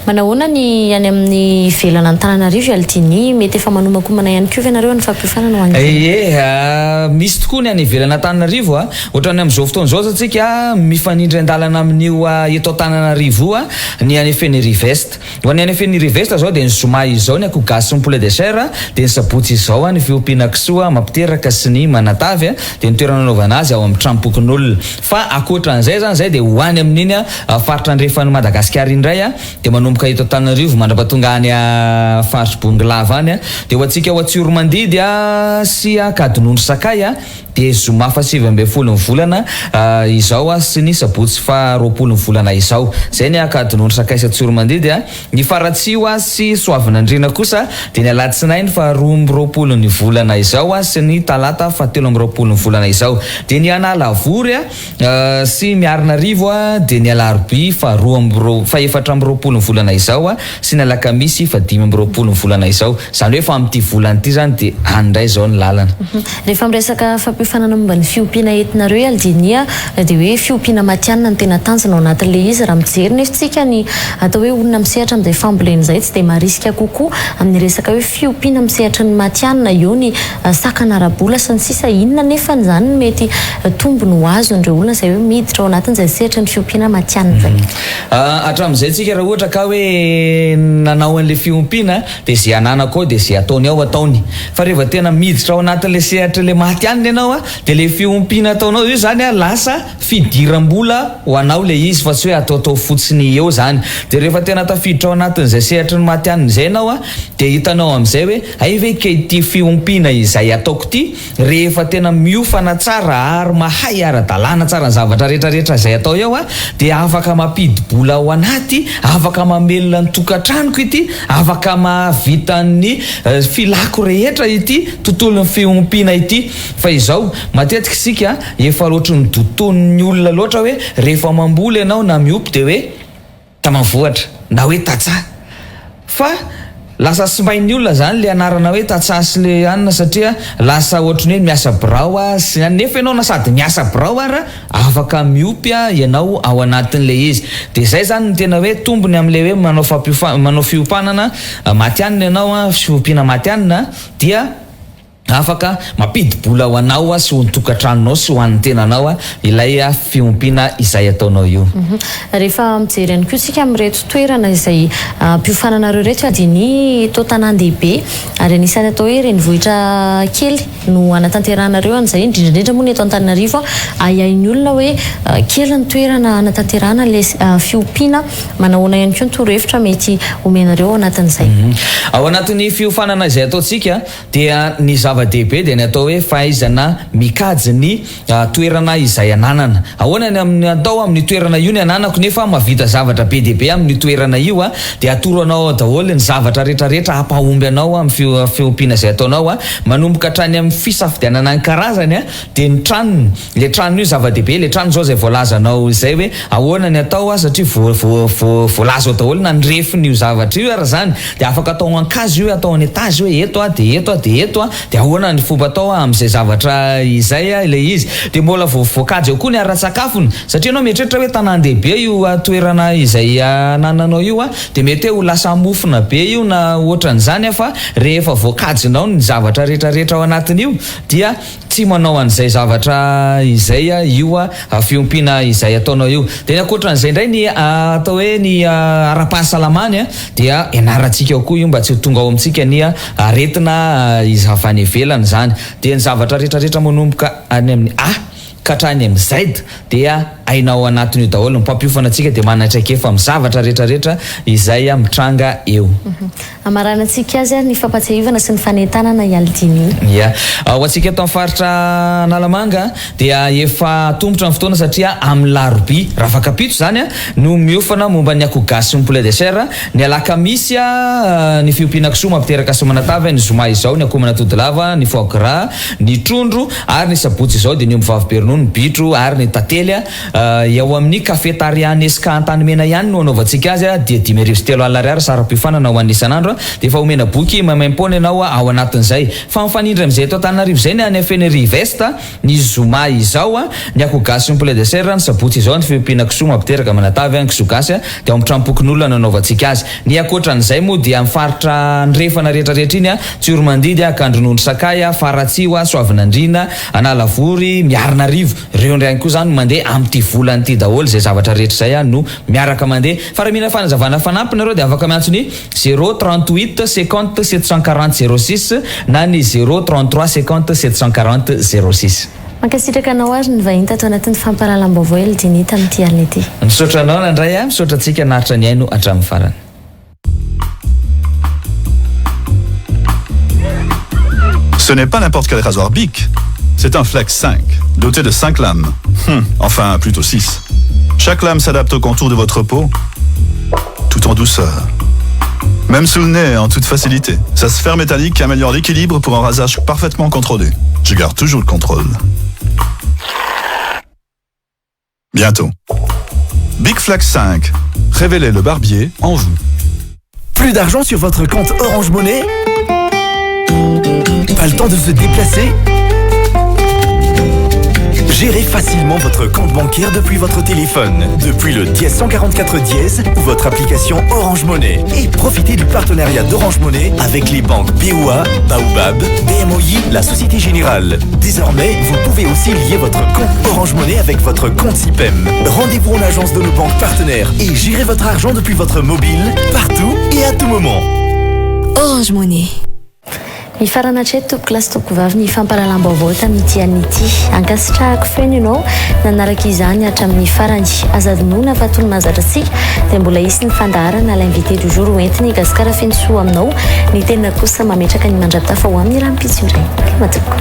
Manahoana ny any amin'ny velana Antananarivo Aldini mety efa manomakomana ihany koa ianareo ny fampiofanana ho any. Misy tokoa ny any velana Antananarivo ohatrany amin'izao fotoana izao zatsika mifanindry an-dalana amin'io eto Antananarivo ny any Fenirivest. Ho any Fenirivest zao dia ny zoma izao ny akoho gasy sy ny poulet de chair dia ny sabotsy izao ny fiompiana kisoa mampiteraka sy ny manatavy dia ny toerana anaovana azy ao amin'ny trampokon'olona. Fa akoatran'izay zany zay dia ho any amin'iny faritra andrefa ny Madagasikara indray dia manomboka eto Antananarivo mandrapatonga any faritry Bonglava any dia ho antsika ho Atsioromandidy sy Kadinondro Sakay dia zoma fa 7 volana izao sy ny sabotsy fa 20 volana izao zay ny Kadinondro Sakay sy Atsioromandidy ny Faratsio sy Soavinandrina kosa dia ny alatsinainy fa 12 volana izao sy ny talata fa 13 volana izao dia ny Analavory sy Miarinarivo dia ny alarobia fa 4 volana izao sy ny alakamisy fa 15 volana izao zany hoe fa amin'ity volana ity zany dia andray zao ny lalana. Rehefa miresaka fampiofanana momba ny fiompiana entinareo Aldini dia hoe fiompiana matianina no tena tanjona ao anatin'le izy raha mijery nefitsika ny atao hoe olona misehatra amin'izay fambolena izay tsy dia maharisika kokoa amin'ny resaka hoe fiompiana misehatra ny matianina eo ny sakana arabola sy ny sisa inona nefa zany mety tombony ho azo andreo olona izay hoe miditra ao anatin'izay sehatra ny fiompiana matianina zay. Hatramin'izay tsika raha ohatra ka hoe nanao an'le fiompiana dia zay ananako dia zay ataony ao ataony fa rehefa tena miditra ao anatin'le sehatra le matianina ianao dia le fiompiana ataonao io zany lasa fidiram-bola ho anao le izy fa tsy hoe ataotao fotsiny eo zany dia rehefa tena tafiditra ao anatin'izay sehatra ny matianina izay ianao dia hitanao amin'izay hoe ay ve ke ity fiompiana izay ataoko ity rehefa tena miofana tsara ary mahay ara-dalàna tsara ny zavatra rehetrarehetra izay atao eo dia afaka mampidi-bola ao anaty afaka mamelona ny tokantranoko ity afaka mahavita ny filako rehetra ity tontolon'ny fiompiana ity fa izao matetika isika efa loatra ny doton'ny olona loatra hoe rehefa mamboly ianao na miopy dia hoe tamavoatra na hoe tatsaha fa lasa simbain'ny olona zany le anarana hoe tatsaha sy le anina satria lasa ohatrany hoe miasa birao sy nefa ianao na sady miasa birao ara afaka miopy ianao ao anatin'le izy dia zay zany ny tena hoe tombony amin'le hoe manao fiompanana matianina ianao fiompiana matianina dia afaka mampidi-bola ho anao sy ho ny-tokantranonao sy ho an'ny tenanao ilay fiompiana izay ataonao io. Rehefa mijery ihany koa isika amin'reto toerana izay mpiofananareo reto Aldini tao tanan-dehibe ary anisany atao hoe renivohitra kely no anatanteranareo an'izay indrindrandrindra moa ny eto Antananarivo ayain'ny olona hoe kely ny toerana anatanterana le fiompiana manahoana ihany koa ny torohevitra mety omenareo ao anatin'izay. Ao anatin'ny fiofanana izay ataontsika dia ny zava-dehibe dia ny atao hoe fahaizana mikajy ny toerana izay ananana. Ahoana ny amin'ny atao amin'ny toerana io ny ananako nefa mavita zavatra be dehibe amin'ny toerana io dia atoro anao daholo ny zavatra rehetrarehetra hampahomby anao amin'ny fiompiana izay ataonao manomboka hatrany amin'ny fisafidianana ny karazany dia ny tranony, le trano io zava-dehibe, le trano zao zay voalazanao izay hoe ahoana ny atao satria voalaza daholo na ny refin'io zavatra io raha zany dia afaka atao ankazo io, atao any etazy hoe eto dia eto dia eto dia ahoana ny fomba atao amin'izay zavatra izay ilay izy dia mbola voakajy eo koa ny ara-tsakafony satria anao mieritreritra hoe tanàn-dehibe io toerana izay anananao io dia mety ho lasa mofona be io na ohatran'izany fa rehefa voakajinao ny zavatra rehetrarehetra ao anatin'io dia tsy manao an'izay zavatra izay io fiompiana izay ataonao io. Dia ny akoatran'izay indray ny atao hoe ny ara-pahasalamany dia ianarantsika koa io mba tsy ho tonga ao amintsika ny aretina izavy any ivelany zany. Dia ny zavatra rehetrarehetra manomboka any amin'ny ka hatrany amin'ny Z dia ainao anatin'io daholo ny mpampiofana antsika dia manatraikefa amin'ny zavatra rehetrarehetra izay mitranga eo. Amaranantsika azy ny fampatsiahivana sy ny fanentanana ialdiny. Ya, ho antsika eto amin'ny faritra Analamanga dia efa tombotra ny fotoana satria amin'ny larobia rafakapito zany no miofana momba ny akoho gasy sy ny poulet de chair. Ny alakamisy ny fiompiana kisoa mampiteraka sy manatavy, ny zoma izao ny akoho manatody lava, ny foie gras, ny trondro ary ny sabotsy izao dia ny ombivavy bernono, ny bitro ary ny tately eo amin'ny cafétarianeska Antanimena ihany no anaovantsika azy dia 5,3 sara-piofanana ho an'ny isan'andro dia efa omena boky maimaim-pona ianao ao anatin'izay. Fa mifanindry amin'izay eto Antananarivo izay ny any Afenery Veste ny zoma izao ny akoho gasy sy ny poulet de chair, ny sabotsy izao ny fiompiana kisoa mampiteraka manatavy ny kisoa gasy dia ao mitrampokin'olona no anaovantsika azy. Ny akoatran'izay moa dia mifaritra nyrefana rehetrarehetra iny Tsiorymandidy, Kandronondro Sakay, Faratsiwa, Soavinandrina, Analavory, Miarinarivo reo ndray koa zany mandeha amin'ity volany ity daholo zay zavatra rehetra izay no miaraka mandeha. Fa raha mila fanazavana fanampy nareo dia afaka miantsony 038 50 740 06 na ny 033 50 740 06. Mankasitraka anao ary ny vahiny tato anatin'ny fampahalalam-baovao Eldiny tamin'ity alina ity. Misaotra anao nandray misaotra antsika naritra ny aino hatramin'ny farany. Ce n'est pas n'importe quel rasoir Bic. C'est un Flex 5, doté de 5 lames. Enfin, plutôt 6. Chaque lame s'adapte au contour de votre peau, tout en douceur. Même sous le nez, en toute facilité. Sa sphère métallique améliore l'équilibre pour un rasage parfaitement contrôlé. Je garde toujours le contrôle. Bientôt. Bic Flex 5. Révélez le barbier en vous. Plus d'argent sur votre compte Orange Money? Pas le temps de se déplacer? Gérez facilement votre compte bancaire depuis votre téléphone, depuis le dièse 144 dièse ou votre application Orange Money. Et profitez du partenariat d'Orange Money avec les banques BOA, Baobab, BMOI, la Société Générale. Désormais, vous pouvez aussi lier votre compte Orange Money avec votre compte SIPEM. Rendez-vous en agence de nos banques partenaires et gérez votre argent depuis votre mobile, partout et à tout moment. Orange Money. Ny faranatreto tompoko lasy tompoko vavy ny fampahalalam-baovao tamin'ity an'ity ankasitrahako feno ianao nanaraka izany hatramin'ny farany azadinoana fa tony mahazatra antsika dia mbola isy ny fandaharana l'invité du jour hoentiny gasikara feno soa aminao ny tenina kosa mametraka ny mandrapitafa ho amin'ny raha mipitsy indray matoko.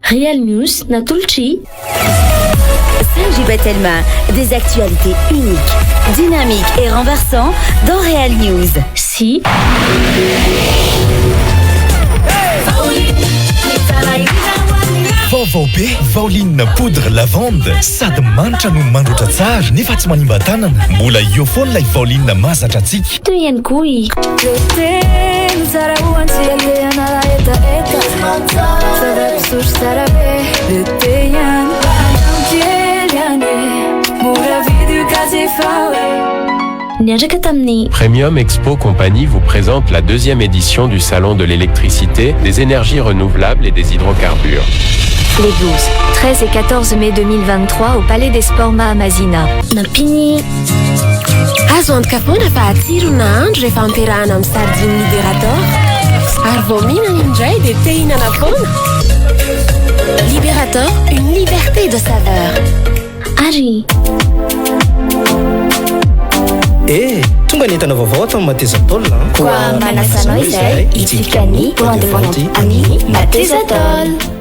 Real News Natulchi. Saint-Gilbert Telma, des actualités uniques, dynamiques et renversantes dans Real News. Si. Vaovao be Vaoline poudre lavande sady manitra no mandroatra tsara nefa tsy manimba tanana. Mbola io foana ilay Vaoline mahazatra antsika. Toy ihany koa i Premium Expo Compagnie vous présente la 2e édition du Salon de l'électricité, des énergies renouvelables et des hydrocarbures. Les 12, 13 et 14 mai 2023 au Palais des Sports Mahamazina. Mampini. Azo antoka foana fa atsiro na andro rehefa ampiarahana amin'ny sardine Libérator. Ary vao mihinana indray dia te hihinana foana. Libérator, une liberté de saveur. Ari. Tonga n'entana vaovao atao amin'ny Mateza Tôle. Koa manasanao izay, itsika ny pointy de vente amin'ny Mateza Tôle.